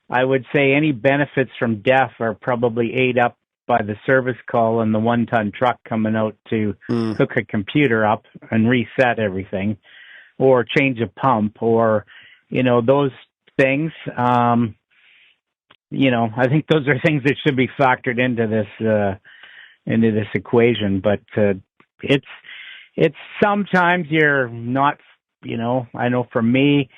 I would say any benefits from DEF are probably ate up by the service call and the one-ton truck coming out to hook a computer up and reset everything, or change a pump, or those things. I think those are things that should be factored into this equation. But it's sometimes you're not. I know for me,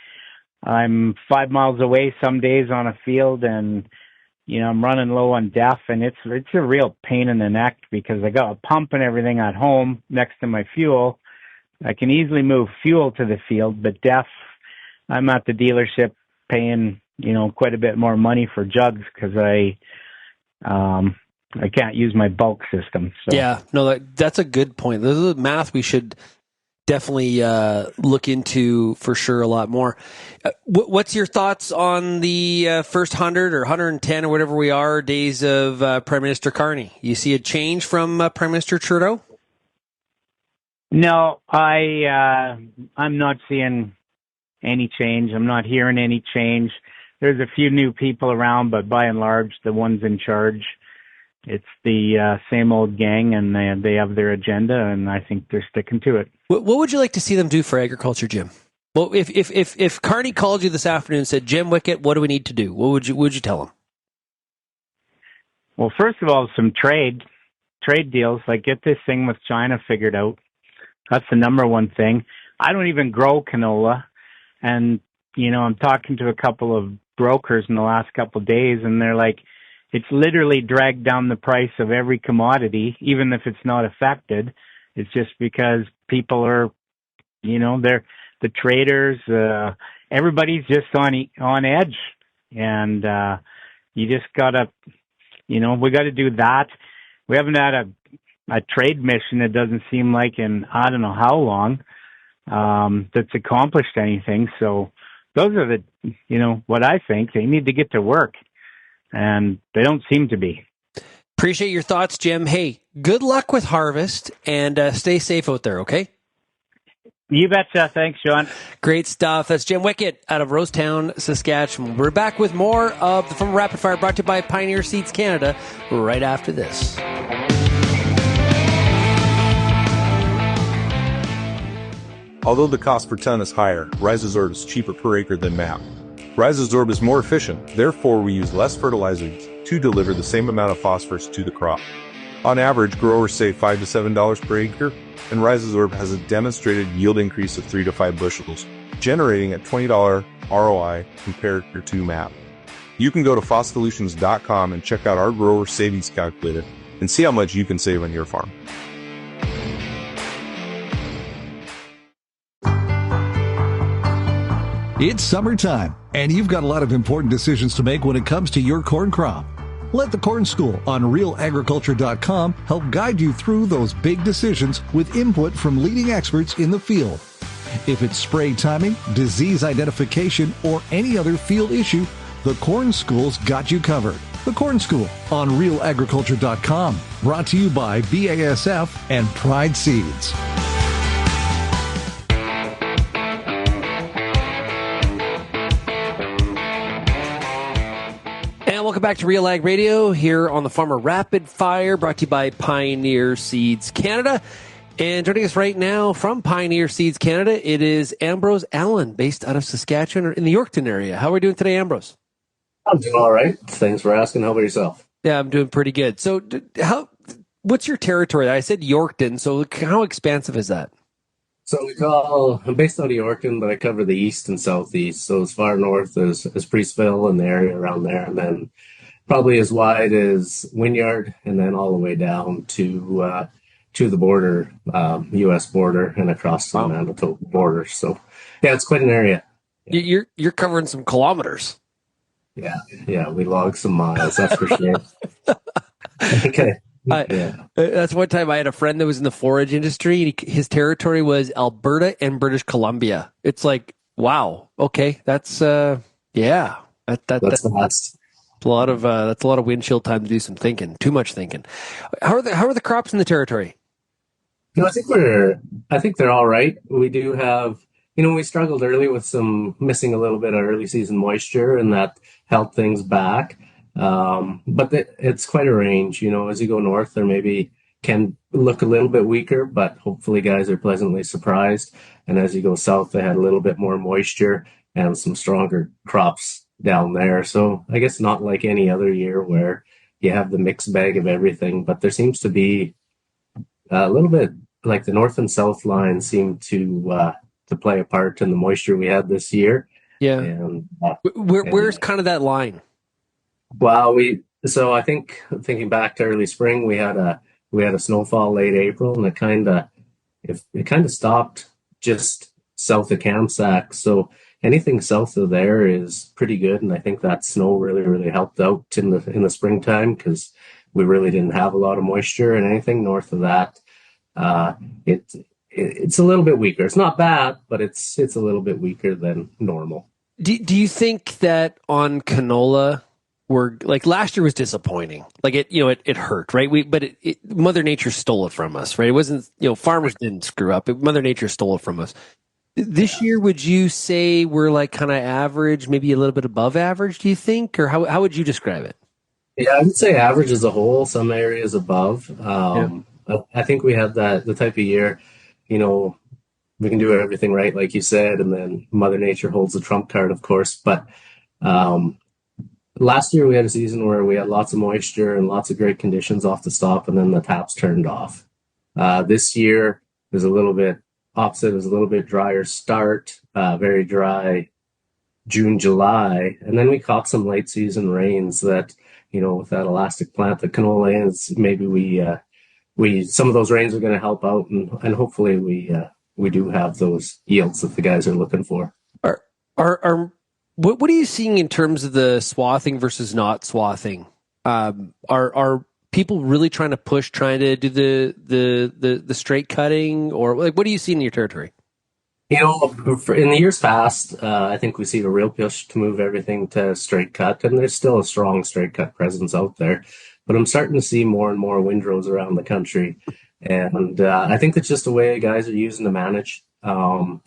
I'm 5 miles away some days on a field, and I'm running low on DEF, and it's a real pain in the neck because I got a pump and everything at home next to my fuel. I can easily move fuel to the field, but DEF, I'm at the dealership paying, quite a bit more money for jugs because I can't use my bulk system. So. Yeah, no, that's a good point. This is math we should definitely look into for sure a lot more. What's your thoughts on the first 100 or 110 or whatever we are days of Prime Minister Carney? You see a change from Prime Minister Trudeau? No, I'm not seeing any change. I'm not hearing any change. There's a few new people around, but by and large, the ones in charge, it's the same old gang, and they have their agenda, and I think they're sticking to it. What would you like to see them do for agriculture, Jim? Well, if Carney called you this afternoon and said, Jim Wickett, what do we need to do? What would you tell him? Well, first of all, some trade deals, like get this thing with China figured out. That's the number one thing. I don't even grow canola. And, I'm talking to a couple of brokers in the last couple of days, and they're like, it's literally dragged down the price of every commodity, even if it's not affected. It's just because people are, they're the traders, everybody's just on edge. And you just gotta, we got to do that. We haven't had a trade mission, it doesn't seem like, in I don't know how long, that's accomplished anything. So those are what I think. They need to get to work, and they don't seem to be. Appreciate your thoughts, Jim. Hey, good luck with harvest, and stay safe out there, okay? You betcha. Thanks, Shaun. Great stuff. That's Jim Wickett out of Rosetown, Saskatchewan. We're back with more of the From Rapid Fire, brought to you by Pioneer Seeds Canada, right after this. Although the cost per ton is higher, Rhizazorb is cheaper per acre than MAP. Rhizazorb is more efficient, therefore we use less fertilizers to deliver the same amount of phosphorus to the crop. On average, growers save $5 to $7 per acre, and Rhizazorb has a demonstrated yield increase of 3 to 5 bushels, generating a $20 ROI compared to MAP. You can go to phosolutions.com and check out our grower savings calculator and see how much you can save on your farm. It's summertime, and you've got a lot of important decisions to make when it comes to your corn crop. Let the Corn School on RealAgriculture.com help guide you through those big decisions with input from leading experts in the field. If it's spray timing, disease identification, or any other field issue, the Corn School's got you covered. The Corn School on RealAgriculture.com, brought to you by BASF and Pride Seeds. Welcome back to RealAg Radio here on the Farmer Rapid Fire, brought to you by Pioneer Seeds Canada. And joining us right now from Pioneer Seeds Canada, it is Ambrose Allin, based out of Saskatchewan or in the Yorkton area. How are we doing today, Ambrose? I'm doing all right. Thanks for asking. How about yourself? Yeah, I'm doing pretty good. So what's your territory? I said Yorkton, so how expansive is that? So I'm based out of Yorkton, but I cover the east and southeast. So as far north as Priestville and the area around there, and then probably as wide as Wynyard, and then all the way down to the border, U.S. border, and across the Manitoba border. So yeah, it's quite an area. Yeah. You're covering some kilometers. Yeah, we log some miles, that's for sure. Okay. That's one time I had a friend that was in the forage industry, and his territory was Alberta and British Columbia. It's like, wow, okay, that's that's vast. a lot of wind chill time to do some thinking. Too much thinking. How are the crops in the territory? I think they're all right. We do have, we struggled early with missing a little bit of early season moisture, and that held things back. But it's quite a range, as you go north, there maybe can look a little bit weaker, but hopefully guys are pleasantly surprised. And as you go south, they had a little bit more moisture and some stronger crops down there. So I guess not like any other year where you have the mixed bag of everything, but there seems to be a little bit like the north and south lines seem to play a part in the moisture we had this year. Yeah. And where's kind of that line? Well, I think thinking back to early spring, we had a snowfall late April, and it kind of stopped just south of Kamsack. So anything south of there is pretty good, and I think that snow really, really helped out in the springtime because we really didn't have a lot of moisture. And anything north of that, it's a little bit weaker. It's not bad, but it's a little bit weaker than normal. Do you think that on canola? Like last year was disappointing. Like it hurt, right? But Mother Nature stole it from us, right? It wasn't, farmers didn't screw up. Mother Nature stole it from us. This year, would you say we're like kind of average, maybe a little bit above average, do you think? Or how would you describe it? Yeah, I would say average as a whole, some areas above. I think we had the type of year, everything right, like you said, and then Mother Nature holds the trump card, of course. But last year we had a season where we had lots of moisture and lots of great conditions off the stop, and then the taps turned off. This year is a little bit opposite. It was a little bit drier start, very dry June, July, and then we caught some late season rains that, with that elastic plant that canola is, maybe we some of those rains are going to help out, and hopefully we do have those yields that the guys are looking for. What are you seeing in terms of the swathing versus not swathing? Are people really trying to do the straight cutting, or like what do you see in your territory? In the years past, I think we see a real push to move everything to straight cut, and there's still a strong straight cut presence out there. But I'm starting to see more and more windrows around the country, and I think that's just a way guys are using to manage. I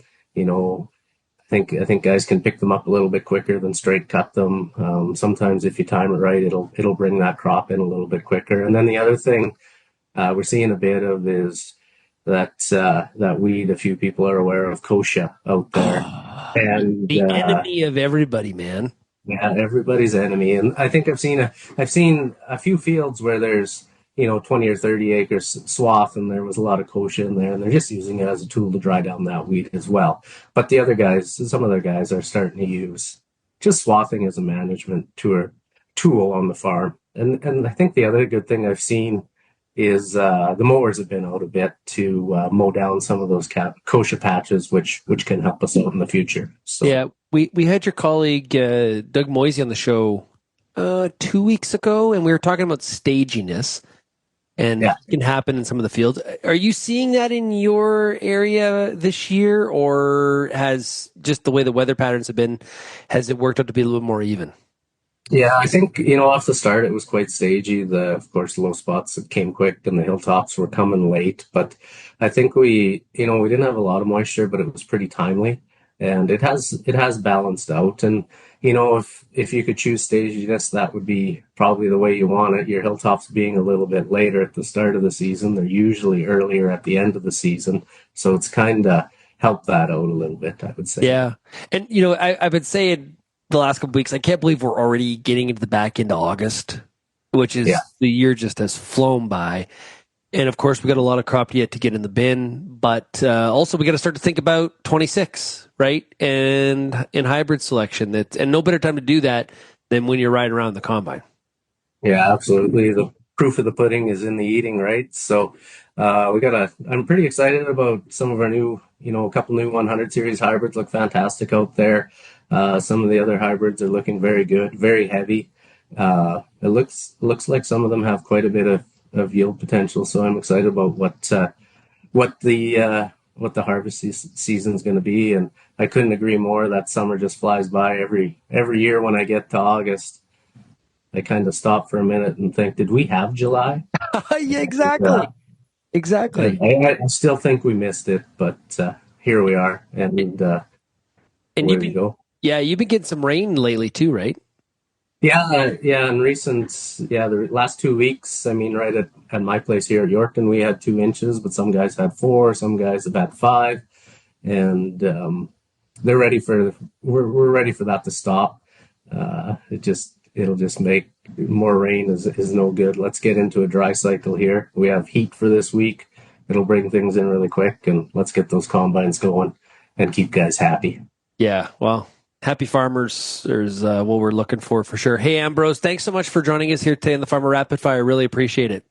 think guys can pick them up a little bit quicker than straight cut them. Sometimes if you time it right, it'll bring that crop in a little bit quicker. And then the other thing we're seeing a bit of is that weed a few people are aware of, kochia, out there. And the enemy of everybody, man. Yeah, everybody's enemy. And I think I've seen a few fields where there's 20 or 30 acres swath, and there was a lot of kochia in there, and they're just using it as a tool to dry down that weed as well. But some other guys are starting to use just swathing as a management tool on the farm. And I think the other good thing I've seen is the mowers have been out a bit to mow down some of those kochia patches, which can help us out in the future. So. Yeah, we had your colleague Doug Moisey on the show 2 weeks ago, and we were talking about staginess, and it can happen in some of the fields. Are you seeing that in your area this year, or has just the way the weather patterns have been, has it worked out to be a little more even? Yeah, I think, off the start, it was quite stagey. Of course, low spots came quick and the hilltops were coming late. But I think we didn't have a lot of moisture, but it was pretty timely, and it has balanced out. And, if you could choose staginess, that would be probably the way you want it. Your hilltops being a little bit later at the start of the season, they're usually earlier at the end of the season. So it's kind of helped that out a little bit, I would say. Yeah. And, I've been saying the last couple of weeks, I can't believe we're already getting into the back end of August, which is the year just has flown by. And of course, we got a lot of crop yet to get in the bin, but also we got to start to think about 26, right? And in hybrid selection, and no better time to do that than when you're riding around the combine. Yeah, absolutely. The proof of the pudding is in the eating, right? So I'm pretty excited about some of our new, a couple new 100 series hybrids look fantastic out there. Some of the other hybrids are looking very good, very heavy. It looks like some of them have quite a bit of yield potential. So I'm excited about what the harvest season is going to be. And I couldn't agree more. That summer just flies by. Every year when I get to August, I kind of stop for a minute and think, did we have July? Yeah, exactly. Exactly. I still think we missed it, but here we are. And where you go. Yeah, you've been getting some rain lately too, right? Yeah. In the last 2 weeks, right at my place here at Yorkton, we had 2 inches, but some guys had 4, some guys have had 5, and we're ready for that to stop. It'll just make more rain is no good. Let's get into a dry cycle here. We have heat for this week. It'll bring things in really quick, and let's get those combines going and keep guys happy. Yeah, well, happy farmers is what we're looking for sure. Hey, Ambrose, thanks so much for joining us here today in the Farmer Rapid Fire. Really appreciate it.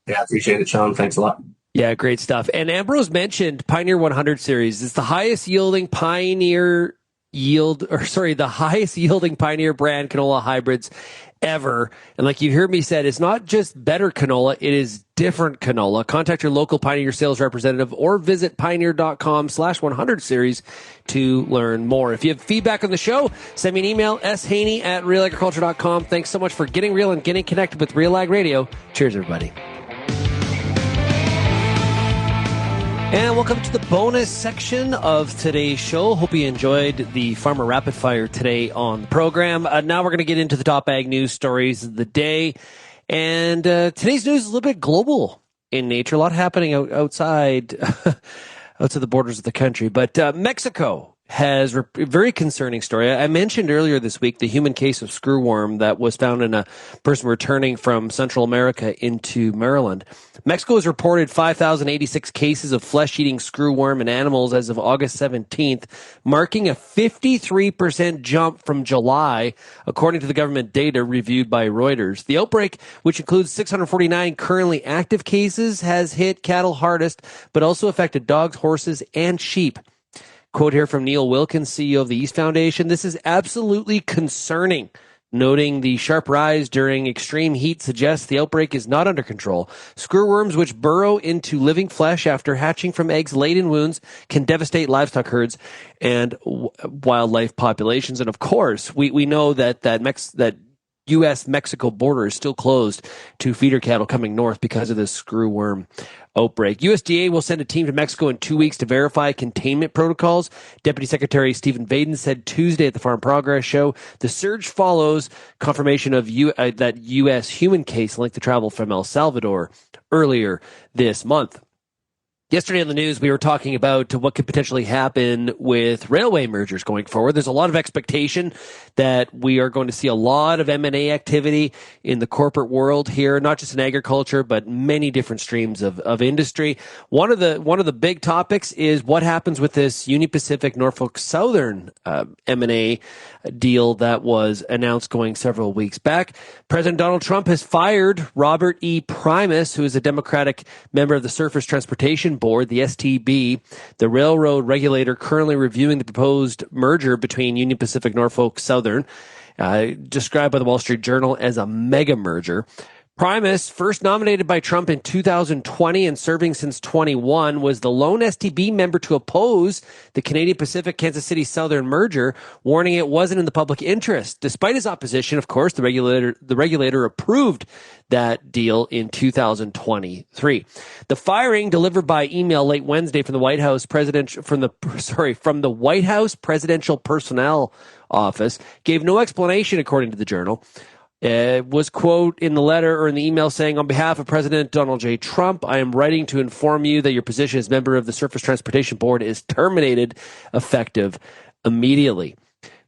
Yeah, appreciate it, Shaun. Thanks a lot. Yeah, great stuff. And Ambrose mentioned Pioneer 100 series. It's the highest yielding the highest yielding Pioneer brand canola hybrids ever. And like you heard me said, it's not just better canola, it is different canola. Contact your local Pioneer sales representative or visit pioneer.com/100 series to learn more. If you have feedback on the show, send me an email, shaney@realagriculture.com. Thanks so much for getting real and getting connected with RealAg Radio. Cheers, everybody. And welcome to the bonus section of today's show. Hope you enjoyed the Farmer Rapid Fire today on the program. Now we're going to get into the top ag news stories of the day. And today's news is a little bit global in nature. A lot happening outside outside the borders of the country. But Mexico has a very concerning story. I mentioned earlier this week the human case of screwworm that was found in a person returning from Central America into Maryland. Mexico has reported 5,086 cases of flesh-eating screwworm in animals as of August 17th, marking a 53% jump from July, according to the government data reviewed by Reuters. The outbreak, which includes 649 currently active cases, has hit cattle hardest, but also affected dogs, horses, and sheep. Quote here from Neil Wilkins, CEO of the East Foundation: "This is absolutely concerning," noting the sharp rise during extreme heat suggests the outbreak is not under control. Screwworms, which burrow into living flesh after hatching from eggs laid in wounds, can devastate livestock herds and wildlife populations. And of course, we know that U.S.-Mexico border is still closed to feeder cattle coming north because of this screwworm outbreak. USDA will send a team to Mexico in 2 weeks to verify containment protocols. Deputy Secretary Stephen Vaden said Tuesday at the Farm Progress Show. The surge follows confirmation of that U.S. human case linked to travel from El Salvador earlier this month. Yesterday on the news, we were talking about what could potentially happen with railway mergers going forward. There's a lot of expectation that we are going to see a lot of M&A activity in the corporate world here, not just in agriculture, but many different streams of industry. One of the big topics is what happens with this Union Pacific Norfolk Southern M&A deal that was announced going several weeks back. President Donald Trump has fired Robert E. Primus, who is a Democratic member of the Surface Transportation Board, the STB, the railroad regulator currently reviewing the proposed merger between Union Pacific Norfolk Southern, described by the Wall Street Journal as a mega merger. Primus, first nominated by Trump in 2020 and serving since 21, was the lone STB member to oppose the Canadian Pacific Kansas City Southern merger, warning it wasn't in the public interest. Despite his opposition, of course, the regulator approved that deal in 2023. The firing, delivered by email late Wednesday from the White House from the White House Presidential Personnel Office, gave no explanation, according to the Journal. Was, quote, in the letter or in the email saying, "On behalf of President Donald J. Trump, I am writing to inform you that your position as member of the Surface Transportation Board is terminated effective immediately."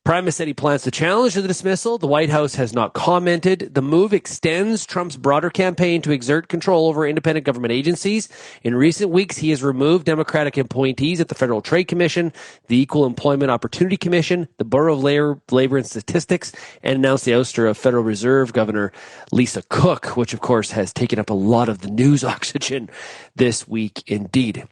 Primus said he plans to challenge the dismissal. The White House has not commented. The move extends Trump's broader campaign to exert control over independent government agencies. In recent weeks, he has removed Democratic appointees at the Federal Trade Commission, the Equal Employment Opportunity Commission, the Bureau of Labor and Statistics, and announced the ouster of Federal Reserve Governor Lisa Cook, which, of course, has taken up a lot of the news oxygen this week indeed.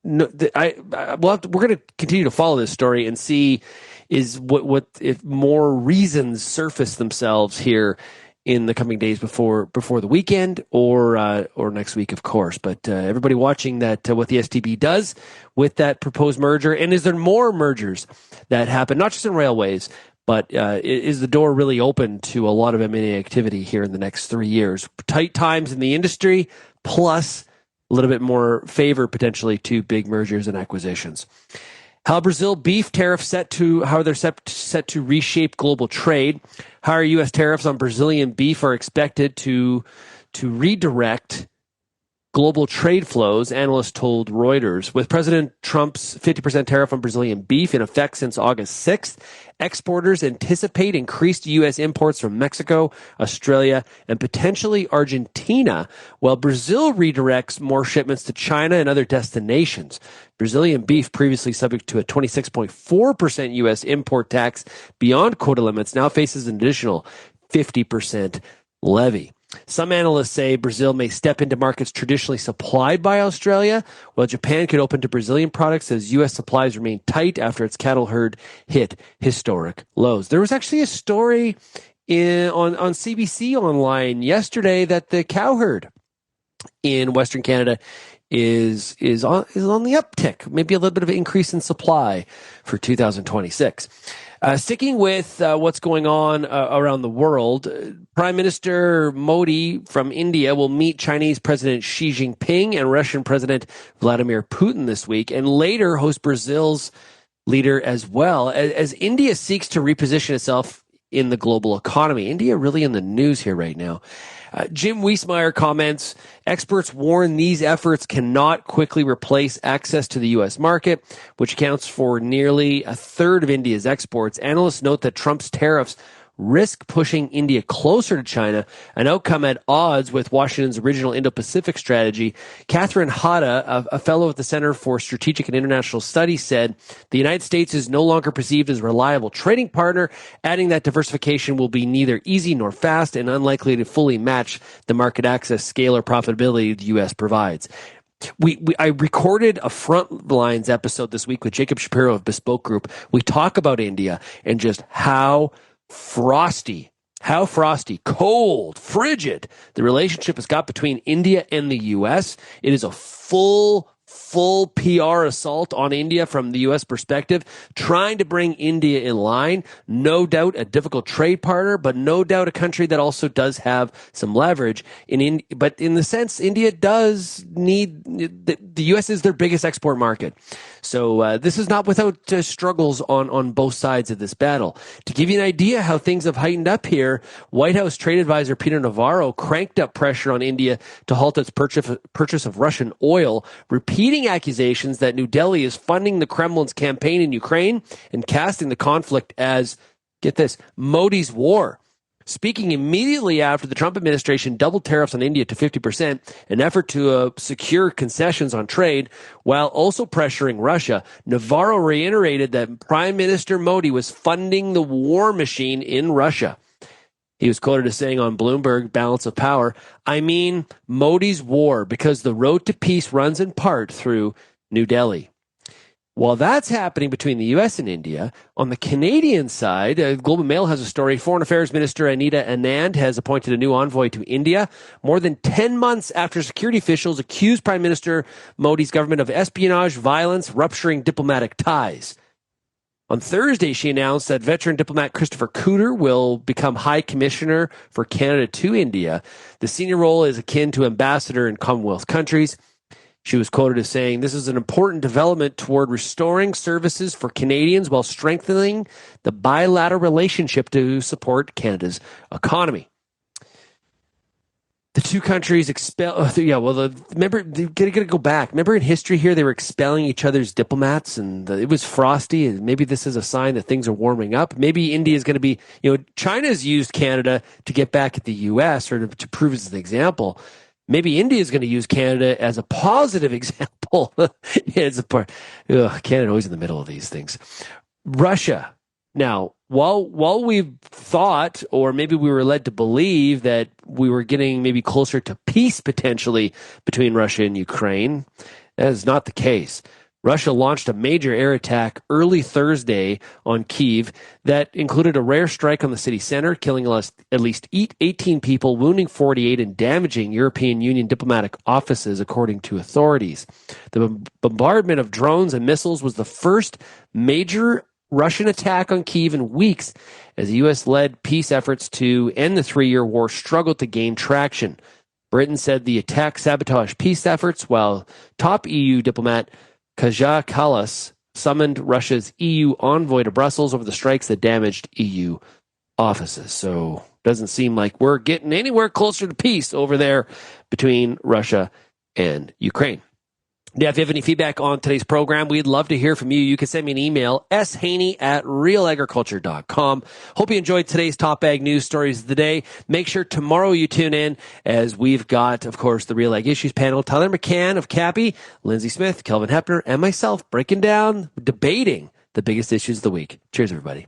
We're going to continue to follow this story and see if more reasons surface themselves here in the coming days before the weekend or next week, of course. But everybody watching that, what the STB does with that proposed merger, and is there more mergers that happen, not just in railways, but is the door really open to a lot of M&A activity here in the next 3 years? Tight times in the industry, plus a little bit more favor potentially to big mergers and acquisitions. How Brazil beef tariffs set to reshape global trade. Higher U.S. tariffs on Brazilian beef are expected to redirect global trade flows, analysts told Reuters. With President Trump's 50% tariff on Brazilian beef in effect since August 6th, exporters anticipate increased U.S. imports from Mexico, Australia, and potentially Argentina, while Brazil redirects more shipments to China and other destinations. Brazilian beef, previously subject to a 26.4% U.S. import tax beyond quota limits, now faces an additional 50% levy. Some analysts say Brazil may step into markets traditionally supplied by Australia, while Japan could open to Brazilian products as U.S. supplies remain tight after its cattle herd hit historic lows. There was actually a story on CBC Online yesterday that the cow herd in Western Canada is on the uptick, maybe a little bit of an increase in supply for 2026. Sticking with what's going on around the world, Prime Minister Modi from India will meet Chinese President Xi Jinping and Russian President Vladimir Putin this week, and later host Brazil's leader as well, as India seeks to reposition itself in the global economy. India really in the news here right now. Jim Wiesmeyer comments, experts warn these efforts cannot quickly replace access to the U.S. market, which accounts for nearly a third of India's exports. Analysts note that Trump's tariffs risk pushing India closer to China, an outcome at odds with Washington's original Indo-Pacific strategy. Catherine Hada, a fellow at the Center for Strategic and International Studies, said the United States is no longer perceived as a reliable trading partner, adding that diversification will be neither easy nor fast and unlikely to fully match the market access, scale, or profitability the U.S. provides. I recorded a Frontlines episode this week with Jacob Shapiro of Bespoke Group. We talk about India and just how frosty, cold, frigid the relationship has got between India and the U.S. It is a full PR assault on India from the U.S. perspective, trying to bring India in line. No doubt a difficult trade partner, but no doubt a country that also does have some leverage. But in the sense, India does need, the U.S. is their biggest export market. So this is not without struggles on both sides of this battle. To give you an idea how things have heightened up here, White House trade advisor Peter Navarro cranked up pressure on India to halt its purchase of Russian oil, repeating accusations that New Delhi is funding the Kremlin's campaign in Ukraine and casting the conflict as, get this, Modi's war. Speaking immediately after the Trump administration doubled tariffs on India to 50%, an effort to secure concessions on trade, while also pressuring Russia, Navarro reiterated that Prime Minister Modi was funding the war machine in Russia. He was quoted as saying on Bloomberg, Balance of Power, I mean Modi's war, because the road to peace runs in part through New Delhi. While that's happening between the U.S. and India, on the Canadian side, Global Mail has a story. Foreign Affairs Minister Anita Anand has appointed a new envoy to India more than 10 months after security officials accused Prime Minister Modi's government of espionage, violence, rupturing diplomatic ties. On Thursday, she announced that veteran diplomat Christopher Cooter will become High Commissioner for Canada to India. The senior role is akin to ambassador in Commonwealth countries. She was quoted as saying, this is an important development toward restoring services for Canadians while strengthening the bilateral relationship to support Canada's economy. The two countries remember, they gotta go back. Remember in history here, they were expelling each other's diplomats and it was frosty, and maybe this is a sign that things are warming up. Maybe India is going to be, China's used Canada to get back at the U.S. or to prove as an example. Maybe India is going to use Canada as a positive example. Canada always in the middle of these things. Russia. Now, while we've thought, or maybe we were led to believe that we were getting maybe closer to peace potentially between Russia and Ukraine, that is not the case. Russia launched a major air attack early Thursday on Kyiv that included a rare strike on the city center, killing at least 18 people, wounding 48, and damaging European Union diplomatic offices, according to authorities. The bombardment of drones and missiles was the first major Russian attack on Kyiv in weeks, as the U.S.-led peace efforts to end the three-year war struggled to gain traction. Britain said the attack sabotaged peace efforts, while top EU diplomat Kaja Kallas summoned Russia's EU envoy to Brussels over the strikes that damaged EU offices. So doesn't seem like we're getting anywhere closer to peace over there between Russia and Ukraine. Yeah, if you have any feedback on today's program, we'd love to hear from you. You can send me an email, shaney@realagriculture.com. Hope you enjoyed today's Top Ag News Stories of the Day. Make sure tomorrow you tune in, as we've got, of course, the Real Ag Issues panel. Tyler McCann of Cappy, Lindsay Smith, Kelvin Hepner, and myself breaking down, debating the biggest issues of the week. Cheers, everybody.